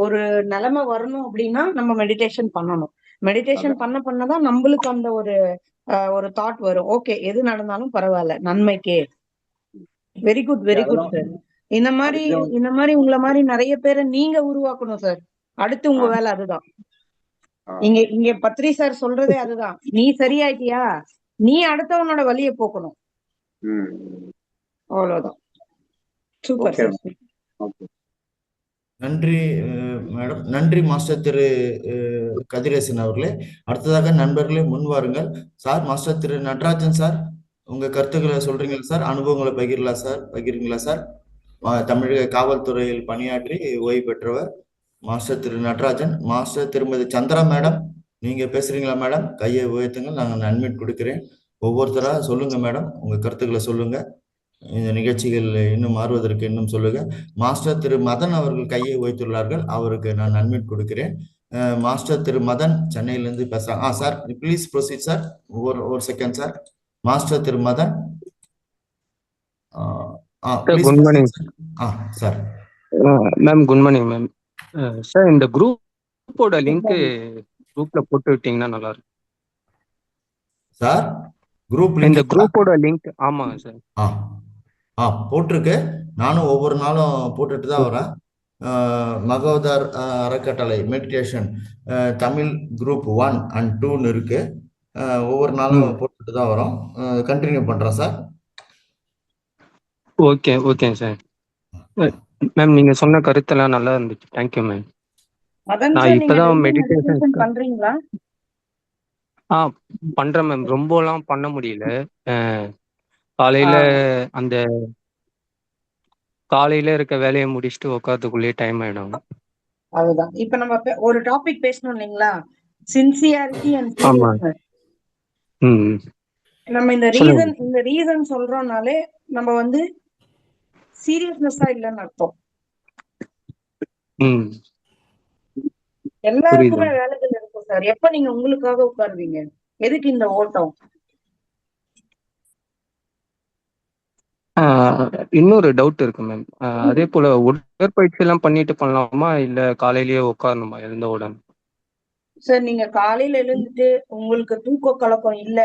ஒரு நிலைமை வரணும். அப்படின்னா நம்ம மெடிடேஷன் பண்ணணும். மெடிடேஷன் பண்ணதான் நம்மளுக்கு அந்த ஒரு தாட் வரும். ஓகே, எது நடந்தாலும் பரவாயில்ல, நன்மைக்கே. Very good, very good sir. இந்த மாதிரி உங்களை மாதிரி நிறைய பேரை நீங்க உருவாக்கணும் சார். அடுத்து உங்க வேலை அதுதான். இங்க பத்ரி சார் சொல்றதே அதுதான். நீ சரியாயிட்டியா, நீ அடுத்தவனோட வழியை போக்கணும். அவ்வளவுதான். Super sir.
நன்றி மேடம். நன்றி மாஸ்டர் திரு கதிரேசன் அவர்களே. அடுத்ததாக நண்பர்களே முன் வாருங்கள். Sir, master Thiru Natarajan sir, உங்க கருத்துக்களை சொல்றீங்களா சார்? அனுபவங்களை பகிர்றீங்களா சார்? தமிழக காவல்துறையில் பணியாற்றி ஓய்வு பெற்றவர் மாஸ்டர் திரு நடராஜன். மாஸ்டர் திருமதி சந்திரா மேடம், நீங்க பேசுறீங்களா மேடம்? கையை உயர்த்துங்க, நாங்கள் அட்மிட் கொடுக்கிறேன். ஒவ்வொருத்தரா சொல்லுங்க மேடம், உங்க கருத்துக்களை சொல்லுங்க. இந்த நிகழ்ச்சிகள் இன்னும் மாறுவதற்கு இன்னும் சொல்லுங்க. மாஸ்டர் திரு மதன் அவர்கள் கையை உயர்த்துள்ளார்கள், அவருக்கு நான் அட்மிட் கொடுக்கிறேன். மாஸ்டர் திரு மதன் சென்னையிலிருந்து பேசுறாங்க. Sir please proceed sir. ஒரு second sir. Master Thiru Madan,
good morning
sir.
Ma'am, good morning ma'am. Sir, இந்த குரூப்போட லிங்க் குரூப்ல போட்டு விட்டீங்கன்னா நல்லா இருக்கும்
சார்.
இந்த குரூப்போட லிங்க். ஆமாங்க சார்.
போட்டிருக்கு. நானும் ஒவ்வொரு நாளும் போட்டுட்டு தான் வரேன். மகோதர் அறக்கட்டளை மெடிடேஷன் தமிழ் குரூப் 1 and 2 இருக்கு. ஒவ்வொரு நாளும் போட்டுட்டு தான் வரோம். கண்டினியூ பண்றேன் சார்.
Okay sir. மேம், நீங்க சொன்ன கருத்தெல்லாம் நல்லா இருந்துச்சு. Thank you ma'am. நான் இப்பதான் மெடிடேஷன்
பண்றீங்களா?
பண்றேன் மேம். ரொம்பலாம் பண்ண முடியல. காலையில இருக்க வேலையை முடிச்சுட்டு உட்காரதுக்குள்ளேயே டைம் ஆயிடும்.
அதுதான் இப்ப நம்ம ஒரு டாபிக் பேசணும் இல்லைங்களா? Sincerity and seriousness. நம்ம இந்த ரீசன் சொல்றோம்னாலே நம்ம வந்து சீரியஸ்னஸா இல்லைன்னு அர்த்தம். எல்லாருக்குமே வேலைகள் இருக்கும் சார். எப்ப நீங்க உங்களுக்காக உட்காருவீங்க? எதுக்கு இந்த ஓட்டம்?
இன்னொரு டவுட் இருக்கு மேம். அதே போல உடற்பயிற்சி எல்லாம் பண்ணிட்டு பண்ணலாமா, இல்ல காலையிலேயே உட்காரணுமா எழுந்த உடனே?
சார் நீங்க காலையில எழுந்துட்டு உங்களுக்கு தூக்க கலக்கம் இல்ல,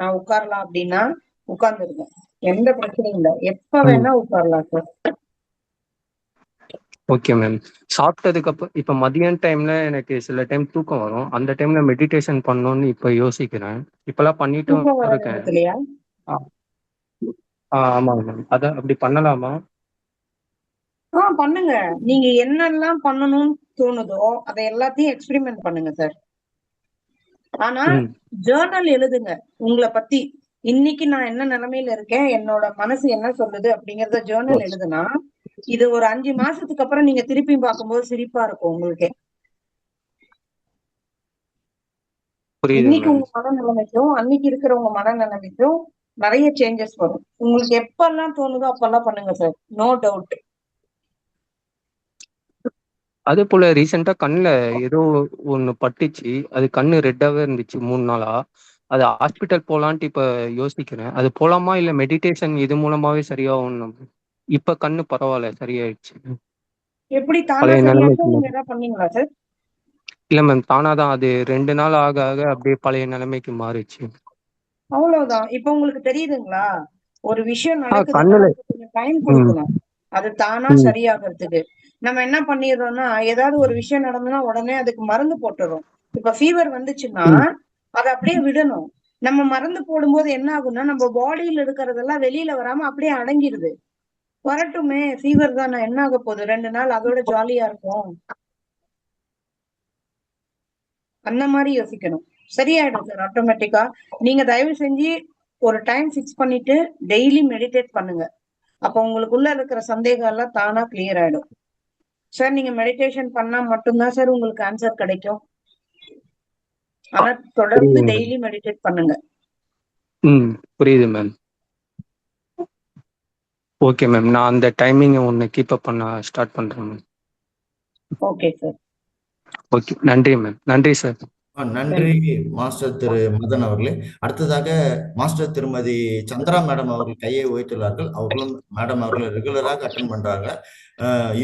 நான் உட்காரலாம் அப்படின்னா உட்கார்ந்துருங்க, எந்த பிரச்சனையும் இல்லை, எப்ப வேணா உட்காரலாம் சார்.
Okay ma'am. சாப்பிட்டதுக்கு அப்புறம் இப்ப மதியான டைம்ல எனக்கு சில டைம் தூக்கம் வரும். அந்த டைம்ல மெடிடேஷன் பண்ணணும்னு இப்ப யோசிக்கிறேன். இப்பெல்லாம் பண்ணிட்டும்
தூக்கம் வர
இருக்கேன்.
நேரத்துலயா?
ஆ ஆமாங்க மேம். அதான் அப்படி பண்ணலாமா?
பண்ணுங்க. நீங்க என்னெல்லாம் பண்ணணும்னு தோணுதோ அதை எல்லாத்தையும் எக்ஸ்பெரிமெண்ட் பண்ணுங்க சார். ஆனா
ம்.
ஜேர்னல் எழுதுங்க உங்களை பத்தி. இன்னைக்கு நான் என்ன நிலைமையில இருக்கேன், என்னோட மனசு என்ன சொல்லுது அப்படிங்கறத ஜேர்னல் எழுதுனா இது ஒரு 5 மாசத்துக்கு அப்புறம் நீங்க திருப்பி பார்க்கும்போது சிரிப்பா இருக்கும் உங்களுக்கே.
புரியுது
இன்னைக்கு
மேம்.
உங்க மனநிலைமைக்கும் அன்னைக்கு இருக்கிற உங்க மனநிலைமைக்கும் நிறைய சேஞ்சஸ் வரும். உங்களுக்கு எப்பெல்லாம் தோணுதோ அப்பெல்லாம் பண்ணுங்க சார், நோ டவுட்.
அதே போல ரீசெண்டா கண்ணுல ஏதோ ஒண்ணு பட்டுச்சு. அது கண்ணு ரெட்டாவே இருந்துச்சு 3 நாளா. அது ஹாஸ்பிட்டல் போலான்ட்டு இப்ப யோசிக்கிறேன். அது போலாமா, இல்ல மெடிடேஷன் இது மூலமாவே சரியாகும்? இப்ப கண்ணு பரவாயில்ல, சரியாயிடுச்சு.
எப்படி தானா
பழைய
சரியாச்சா,
நிலைமைக்கு
நீங்க
மாறி.
ஏதாவது பண்ணீங்களா சார்?
இல்ல மேம், தானாதான் அது 2 நாள் ஆக ஆக அப்படியே பழைய நிலைமைக்கு மாறிச்சு.
அவ்வளவுதான். இப்ப உங்களுக்கு தெரியுதுங்களா? ஒரு விஷயம் நடக்குதுன்னா
கண்ணுல.
அதுக்கு கொஞ்சம் டைம்
ம்.
கொடுக்கணும், அது தானா
ம்.
சரியாகிறதுக்கு. நம்ம என்ன பண்ணிடுறோம்னா, ஏதாவது ஒரு விஷயம் நடந்ததுன்னா உடனே அதுக்கு மருந்து போட்டுறோம். இப்ப ஃபீவர் வந்துச்சுன்னா
ம்.
அதை அப்படியே விடணும். நம்ம மருந்து போடும்போது என்ன ஆகும்னா, நம்ம பாடியில இருக்கிறதெல்லாம் வெளியில வராம அப்படியே அடங்கிடுது. வரட்டுமே, ஃபீவர் தானே, என்ன ஆக போகுது, 2 நாள் அதோட ஜாலியா இருக்கும், அந்த மாதிரி யோசிக்கணும். சரியாயிடும் சார் ஆட்டோமேட்டிக்கா. நீங்க தயவு செஞ்சு ஒரு டைம் ஃபிக்ஸ் பண்ணிட்டு டெய்லி மெடிடேட் பண்ணுங்க. அப்ப உங்களுக்குள்ள இருக்கிற சந்தேகம் எல்லாம் தானா கிளியர் ஆயிடும் சார். நீங்க மெடிடேஷன் பண்ணா மட்டும்தான் சார் உங்களுக்கு ஆன்சர் கிடைக்கும். ஆனா தொடர்ந்து
புரியுது மேம்.
டெய்லி மெடிடேட் பண்ணுங்க.
ம். புரியுது மேம். Okay ma'am. நான் அந்த டைமிங்கை ஒன்று கீப் அப் பண்ண ஸ்டார்ட் பண்றேன் மேம்.
Okay sir.
ஓகே, நன்றி மேம். நன்றி சார்.
நன்றி மாஸ்டர் திரு மதன் அவர்களே. அடுத்ததாக மாஸ்டர் திருமதி சந்திரா மேடம் அவர்கள் கையை உயர்த்துள்ளார்கள். மேடம் அவர்கள் ரெகுலராக அட்டன் பண்றாங்க.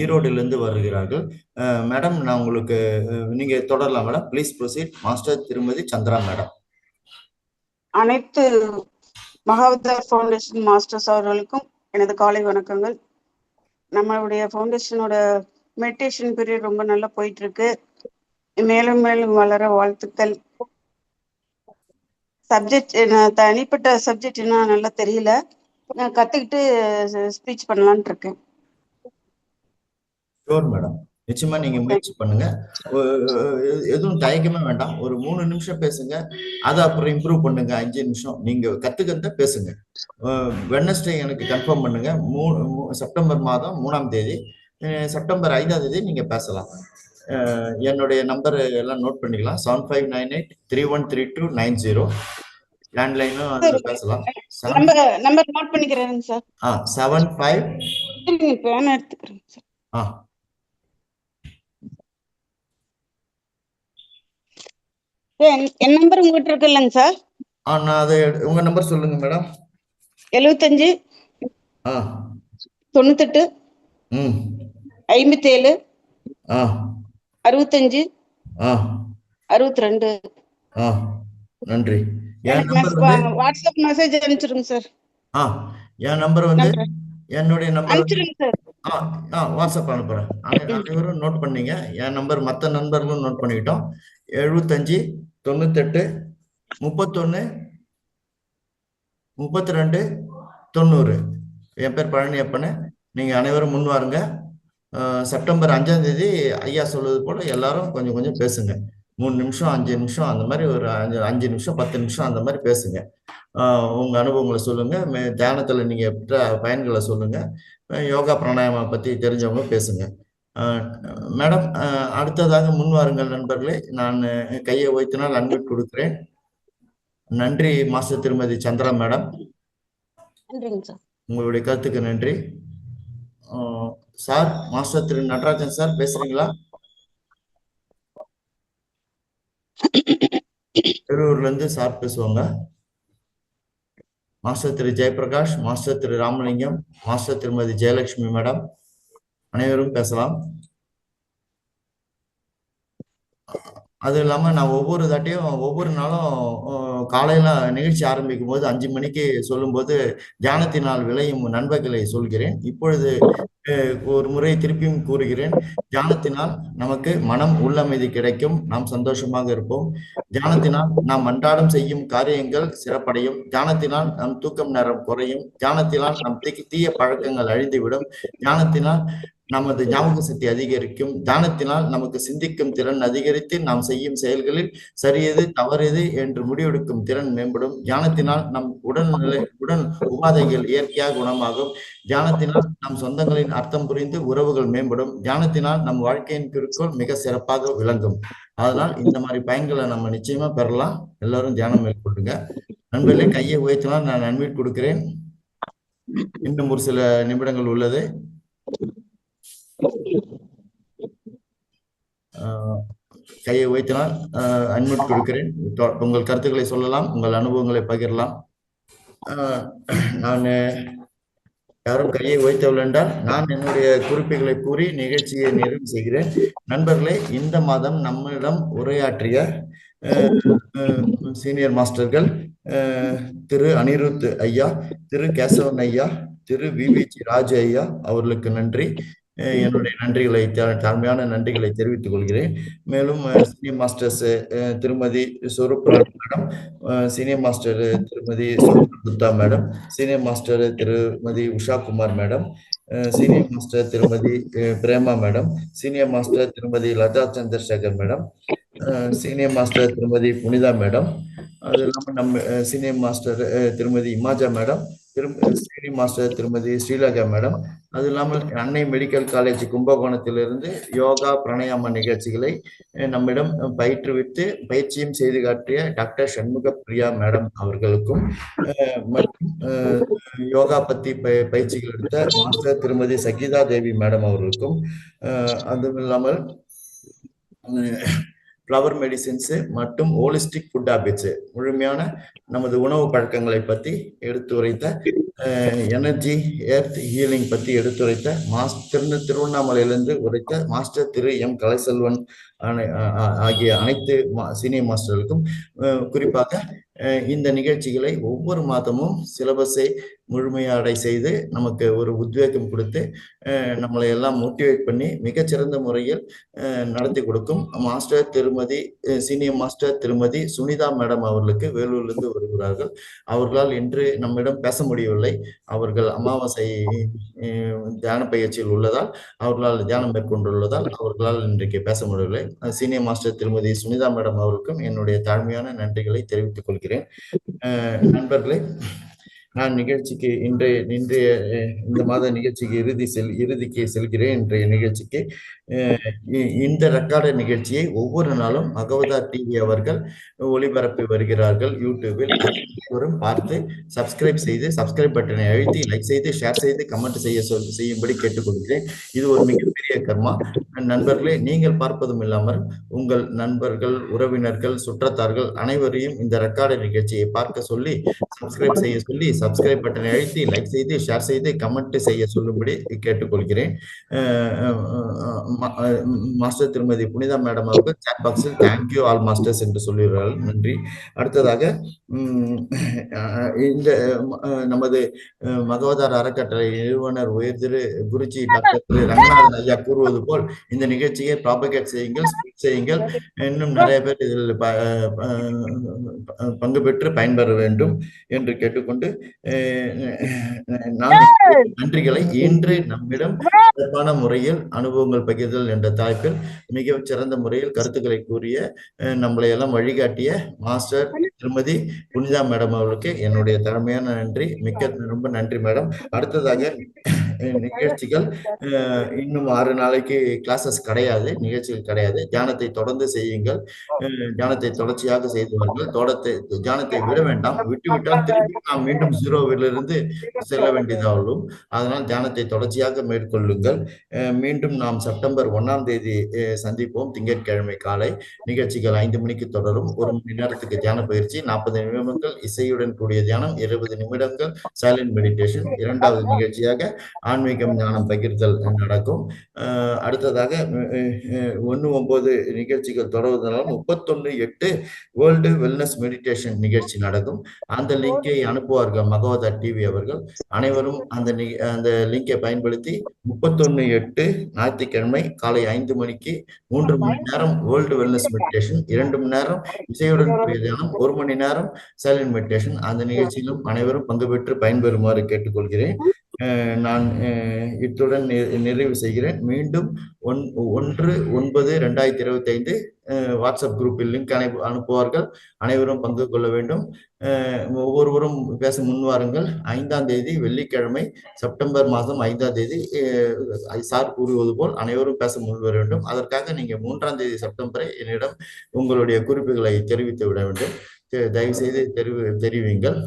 ஈரோடிலிருந்து வருகிறார்கள். மேடம், நான் உங்களுக்கு நீங்க தொடரலாம் மேடம். Please proceed. மாஸ்டர் திருமதி சந்திரா மேடம்.
அனைத்து மகாவதார் ஃபவுண்டேஷன் மாஸ்டர்ஸ் அவர்களுக்கும் எனது காலை வணக்கங்கள். நம்மளுடைய ஃபவுண்டேஷனோட மெடிடேஷன் பீரியட் ரொம்ப நல்லா போயிட்டு இருக்கு. மேலும் மேலும் வளர வாழ்த்துக்கள். சப்ஜெக்ட் தனிப்பட்ட சப்ஜெக்ட் என்ன நல்லா தெரியல, நான் கத்துக்கிட்டு ஸ்பீச் பண்ணலான்ட்டு இருக்கேன்.
ஷோர் மேடம், நிச்சயமா நீங்க முயற்சி பண்ணுங்க. எதுவும் தயக்கமே வேண்டாம். ஒரு 3 நிமிஷம் பேசுங்க, அதை அப்புறம் இம்ப்ரூவ் பண்ணுங்க. 5 நிமிஷம் நீங்க கத்துக்கிறத பேசுங்க. வெட்னஸ்டே எனக்கு கன்ஃபார்ம் பண்ணுங்க. செப்டம்பர் மாதம் 3ஆம் தேதி, செப்டம்பர் 5ஆம் தேதி நீங்க பேசலாம். என்னுடைய நம்பர் எல்லாம் நோட் பண்ணிக்கலாம். 7598313290. லேண்ட்லைனும் அதுல பேசலாம்.
நம்பர் நோட் பண்ணிக்கிறேன் சார்.
75
பேனா எடுத்துக்கிறேன் சார். என் நம்பர் உங்ககிட்ட இருக்கு இல்லைங்க சார்?
நான் அதை உங்க நம்பர் சொல்லுங்க மேடம்.
75 98 57 65 62.
நன்றி.
வாட்ஸ்அப் மெசேஜ் அனுப்பிச்சிருங்க சார்.
என் நம்பர் வந்து என்னுடைய நம்பர்
அனுப்பிச்சிருங்க சார்.
வாட்ஸ்அப் அனுப்புறேன். அனைவரும் நோட் பண்ணீங்க. என் நம்பர் மற்ற நண்பர்களும் நோட் பண்ணிக்கிட்டோம். 75 98 31 32 90. என் பேர் பழனியப்பன். நீங்க அனைவரும் முன் வாருங்க. செப்டம்பர் 5ஆம் தேதி ஐயா சொல்வது போல எல்லாரும் கொஞ்சம் கொஞ்சம் பேசுங்க. 3 நிமிஷம் 5 நிமிஷம் அந்த மாதிரி, ஒரு 5 நிமிஷம் 10 நிமிஷம் அந்த மாதிரி பேசுங்க. உங்க அனுபவங்களை சொல்லுங்க. தியானத்துல நீங்க பெற்ற பயன்களை சொல்லுங்க. யோகா பிராணாயாம பத்தி தெரிஞ்சவங்க பேசுங்க. மேடம், அடுத்ததாக முன் வாருங்கள் நண்பர்களே. நான் கையை வைத்தினால் அன்மியூட் கொடுக்கிறேன். நன்றி மாஸ்டர் திருமதி சந்திரா மேடம்.
நன்றிங்க சார்.
உங்களுடைய கருத்துக்கு நன்றி. Sir, master Thiru Natarajan sir பேசுறீங்களா? திருவூர்ல இருந்து சார் பேசுவாங்க. மாஸ்டர் திரு ஜெயபிரகாஷ், மாஸ்டர் திரு ராமலிங்கம், மாஸ்டர் திருமதி ஜெயலட்சுமி மேடம், அனைவரும் பேசலாம். அது இல்லாம நான் ஒவ்வொரு தாட்டியும் ஒவ்வொரு நாளும் காலையில நிகழ்ச்சி ஆரம்பிக்கும் போது 5 மணிக்கு சொல்லும்போது தியானத்தினால் விளையும் நண்பர்களை சொல்கிறேன். இப்பொழுது ஒரு முறை திருப்பியும் கூறுகிறேன். தியானத்தினால் நமக்கு மனம் உள்ளமைதி கிடைக்கும், நாம் சந்தோஷமாக இருப்போம். தியானத்தினால் நாம் அன்றாடம் செய்யும் காரியங்கள் சிறப்படையும். தியானத்தினால் நம் தூக்கம் நேரம் குறையும். தியானத்தினால் நம் தீய பழக்கங்கள் அழிந்துவிடும். தியானத்தினால் நமது ஞாபக சக்தி அதிகரிக்கும். தியானத்தினால் நமக்கு சிந்திக்கும் திறன் அதிகரித்து நாம் செய்யும் செயல்களில் சரியது தவறுது என்று முடிவெடுக்கும் திறன் மேம்படும். தியானத்தினால் நம் உடல் உபாதைகள் இயற்கையாக குணமாகும். தியானத்தினால் நம் சொந்தங்களின் அர்த்தம் புரிந்து உறவுகள் மேம்படும். தியானத்தினால் நம் வாழ்க்கையின் குறிக்கோள் மிக சிறப்பாக விளங்கும். அதனால் இந்த மாதிரி பயன்களை நம்ம நிச்சயமா பெறலாம். எல்லாரும் தியானம் மேற்கொள்ளுங்க. நண்பர்களே, கையை உயர்த்தினால் நான் அன்மியூட் கொடுக்கிறேன். இன்னும் ஒரு சில நிமிடங்கள் உள்ளது. கையை உயர்த்தினால் அன்மியூட் கொடுக்கிறேன். உங்கள் கருத்துக்களை சொல்லலாம், உங்கள் அனுபவங்களை பகிரலாம். நான் யாரும் கையை உயர்த்தவில்லை என்றால் நான் என்னுடைய குறிப்புகளை கூறி நிகழ்ச்சியை நிறைவு செய்கிறேன். நண்பர்களே, இந்த மாதம் நம்மிடம் உரையாற்றிய சீனியர் மாஸ்டர்கள் திரு அனிருத் ஐயா, திரு கேசவன் ஐயா, திரு விவிஜி ராஜு ஐயா அவர்களுக்கு நன்றி. என்னுடைய நன்றிகளை, தாழ்மையான நன்றிகளை தெரிவித்துக் கொள்கிறேன். மேலும் சீனியர் மாஸ்டர்ஸ் திருமதி சொரூப்ராணி மேடம், சீனியர் மாஸ்டர் திருமதி குப்தா மேடம், சீனியர் மாஸ்டர் திருமதி Usha Kumar madam, senior master திருமதி பிரேமா மேடம், சீனியர் மாஸ்டர் திருமதி Latha Chandrasekar madam, senior master திருமதி புனிதா மேடம், அது இல்லாமல் நம்ம சீனியர் மாஸ்டர் திருமதி இமாஜா மேடம், சீனியர் மாஸ்டர் திருமதி ஸ்ரீலகா மேடம், அது இல்லாமல் அன்னை மெடிக்கல் காலேஜ் கும்பகோணத்திலிருந்து யோகா பிராணாயாம நிகழ்ச்சிகளை நம்மிடம் பயிற்றுவித்து பயிற்சியும் செய்து காட்டிய டாக்டர் சண்முக பிரியா மேடம் அவர்களுக்கும், மற்றும் யோகா பத்தி பயிற்சிகள் எடுத்த மாஸ்டர் திருமதி சகிதா தேவி மேடம் அவர்களுக்கும், அதுவும் இல்லாமல் ஃப்ளவர் மெடிசின்ஸ் மற்றும் ஹோலிஸ்டிக் ஃபுட் ஹாபிட்ஸ் முழுமையான நமது உணவு பழக்கங்களை பற்றி எடுத்துரைத்த, எனர்ஜி எர்த் ஹீலிங் பற்றி எடுத்துரைத்த திருவண்ணாமலையிலிருந்து உரைத்த மாஸ்டர் திரு எம் கலைசெல்வன் ஆகிய அனைத்து சீனியர் மாஸ்டர்களுக்கும், குறிப்பாக இந்த நிகழ்ச்சிகளை ஒவ்வொரு மாதமும் சிலபஸை முழுமையடை செய்து நமக்கு ஒரு உத்வேகம் கொடுத்து நம்மளை எல்லாம் மோட்டிவேட் பண்ணி மிகச்சிறந்த முறையில் நடத்தி கொடுக்கும் மாஸ்டர் திருமதி சீனியர் மாஸ்டர் திருமதி சுனிதா மேடம் அவர்களுக்கு வேலூரிலிருந்து வருகிறார்கள். அவர்களால் இன்று நம்மிடம் பேச முடியவில்லை. அவர்கள் அமாவாசை தியான பயிற்சியில் உள்ளதால், அவர்களால் தியானம் மேற்கொண்டுள்ளதால் அவர்களால் இன்றைக்கு பேச முடியவில்லை. சீனியர் மாஸ்டர் திருமதி சுனிதா மேடம் அவர்களுக்கும் என்னுடைய தாழ்மையான நன்றிகளை தெரிவித்துக் கொள்கிறேன். நண்பர்களே, நான் நிகழ்ச்சிக்கு இன்றைய இந்த மாத நிகழ்ச்சிக்கு இறுதிக்கு செல்கிறேன். இன்றைய நிகழ்ச்சிக்கு இந்த ரெக்கார்டு நிகழ்ச்சியை ஒவ்வொரு நாளும் மகவதார் டிவி அவர்கள் ஒளிபரப்பி வருகிறார்கள் யூடியூபில். அனைவரும் பார்த்து சப்ஸ்கிரைப் செய்து சப்ஸ்கிரைப் பட்டனை அழுத்தி லைக் செய்து ஷேர் செய்து கமெண்ட் செய்யும்படி கேட்டுக்கொள்கிறேன். இது ஒரு மிகப்பெரிய கர்மா. நண்பர்களே, நீங்கள் பார்ப்பதும் இல்லாமல் உங்கள் நண்பர்கள், உறவினர்கள், சுற்றத்தார்கள் அனைவரையும் இந்த ரெக்கார்டு நிகழ்ச்சியை பார்க்க சொல்லி சப்ஸ்கிரைப் செய்ய சொல்லி சப்ஸ்கிரைப் பட்டனை அழுத்தி லைக் செய்து ஷேர் செய்து கமெண்ட் செய்ய சொல்லும்படி கேட்டுக்கொள்கிறேன். மாஸ்டர் திருமதி புனிதா மேடம் அவர்கள் சாட் பாக்ஸில் தேங்க்யூ ஆல் மாஸ்டர்ஸ் என்று சொல்லுகிறார்கள். நன்றி. அடுத்ததாக இந்த நமது மகவதார் அறக்கட்டளை நிறுவனர் உயர் திரு குருஜி டாக்டர் திரு ரங்கநாதன் ஐயா கூறுவது போல் இந்த நிகழ்ச்சியை ப்ராபகேட் செய்யுங்கள், ஸ்பீட் செய்யுங்கள். இன்னும் நிறைய பேர் இதில் பங்கு பெற்று பயன்பெற வேண்டும் என்று கேட்டுக்கொண்டு நான் நன்றிகளை இன்று நம்மிடம் சிறப்பான முறையில் அனுபவங்கள் பகிர்தல் என்ற தலைப்பில் மிக சிறந்த முறையில் கருத்துக்களை கூறிய நம்மளை எல்லாம் வழிகாட்டிய மாஸ்டர் திருமதி புனிதா மேடம் அவர்களுக்கு என்னுடைய தலைமையான நன்றி. ரொம்ப நன்றி மேடம். அடுத்ததாக நிகழ்ச்சிகள் இன்னும் 6 நாளைக்கு கிளாஸஸ் கிடையாது, நிகழ்ச்சிகள் கிடையாது. தியானத்தை தொடர்ந்து செய்யுங்கள். தியானத்தை தொடர்ச்சியாக செய்து வாருங்கள். தியானத்தை விட வேண்டாம். விட்டுவிட்டால் திருப்பி நாம் மீண்டும் ஜீரோவிலிருந்து செல்ல வேண்டியதாகும். அதனால் தியானத்தை தொடர்ச்சியாக மேற்கொள்ளுங்கள். மீண்டும் நாம் செப்டம்பர் 1ஆம் தேதி சந்திப்போம். திங்கட்கிழமை காலை நிகழ்ச்சிகள் 5 மணிக்கு தொடரும். 1 மணி நேரத்துக்கு தியான பயிற்சி, 40 நிமிடங்கள் இசையுடன் கூடிய தியானம், 20 நிமிடங்கள் சைலண்ட் மெடிடேஷன். 2வது நிகழ்ச்சியாக ஆன்மீகம் ஞானம் பகிர்தல் நடக்கும். அடுத்ததாக 1/9 நிகழ்ச்சிகள் தொடர்வதனால் 31/8 வேர்ல்டு வெல்னஸ் மெடிடேஷன் நிகழ்ச்சி நடக்கும். அந்த லிங்கை அனுப்புவார்கள் மகவதா டிவி அவர்கள். அனைவரும் அந்த லிங்கை பயன்படுத்தி 31/8 ஞாயிற்றுக்கிழமை காலை 5 மணிக்கு 3 மணி நேரம் வேர்ல்டு வெல்னஸ் மெடிடேஷன், 2 மணி நேரம் இசையுடன் கூடிய தியானம், 1 மணி நேரம் சைலண்ட் மெடிடேஷன். அந்த நிகழ்ச்சியிலும் அனைவரும் பங்கு பெற்று பயன்பெறுமாறு கேட்டுக்கொள்கிறேன். நான் இத்துடன் நிறைவு செய்கிறேன். மீண்டும் 1/9/2025 வாட்ஸ்அப் குரூப்பில் லிங்க் அனுப்புவார்கள். அனைவரும் பங்கு கொள்ள வேண்டும். ஒவ்வொருவரும் பேச முன்வாருங்கள். 5ஆம் தேதி வெள்ளிக்கிழமை, செப்டம்பர் மாதம் 5ஆம் தேதி சார் கூறுவது போல் அனைவரும் பேச முன்வர வேண்டும். அதற்காக நீங்க 3ஆம் தேதி செப்டம்பரை என்னிடம் உங்களுடைய குறிப்புகளை தெரிவித்து விட வேண்டும். தயவு செய்து தெரிவிங்கள்.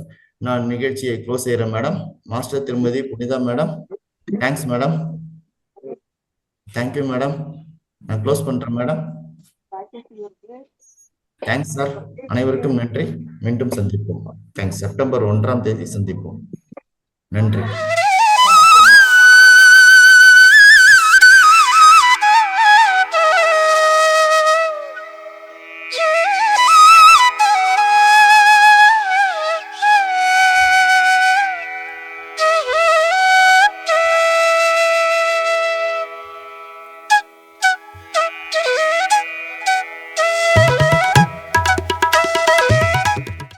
நான் நிகழ்ச்சியை க்ளோஸ் செய்யறேன் மேடம். மாஸ்டர் திருமதி Punitha madam, thanks madam. Thank you madam. நான் க்ளோஸ் பண்றேன் மேடம். Thanks sir. அனைவருக்கும் நன்றி. மீண்டும் சந்திப்போம். தேங்க்ஸ். செப்டம்பர் 1ஆம் தேதி சந்திப்போம். நன்றி.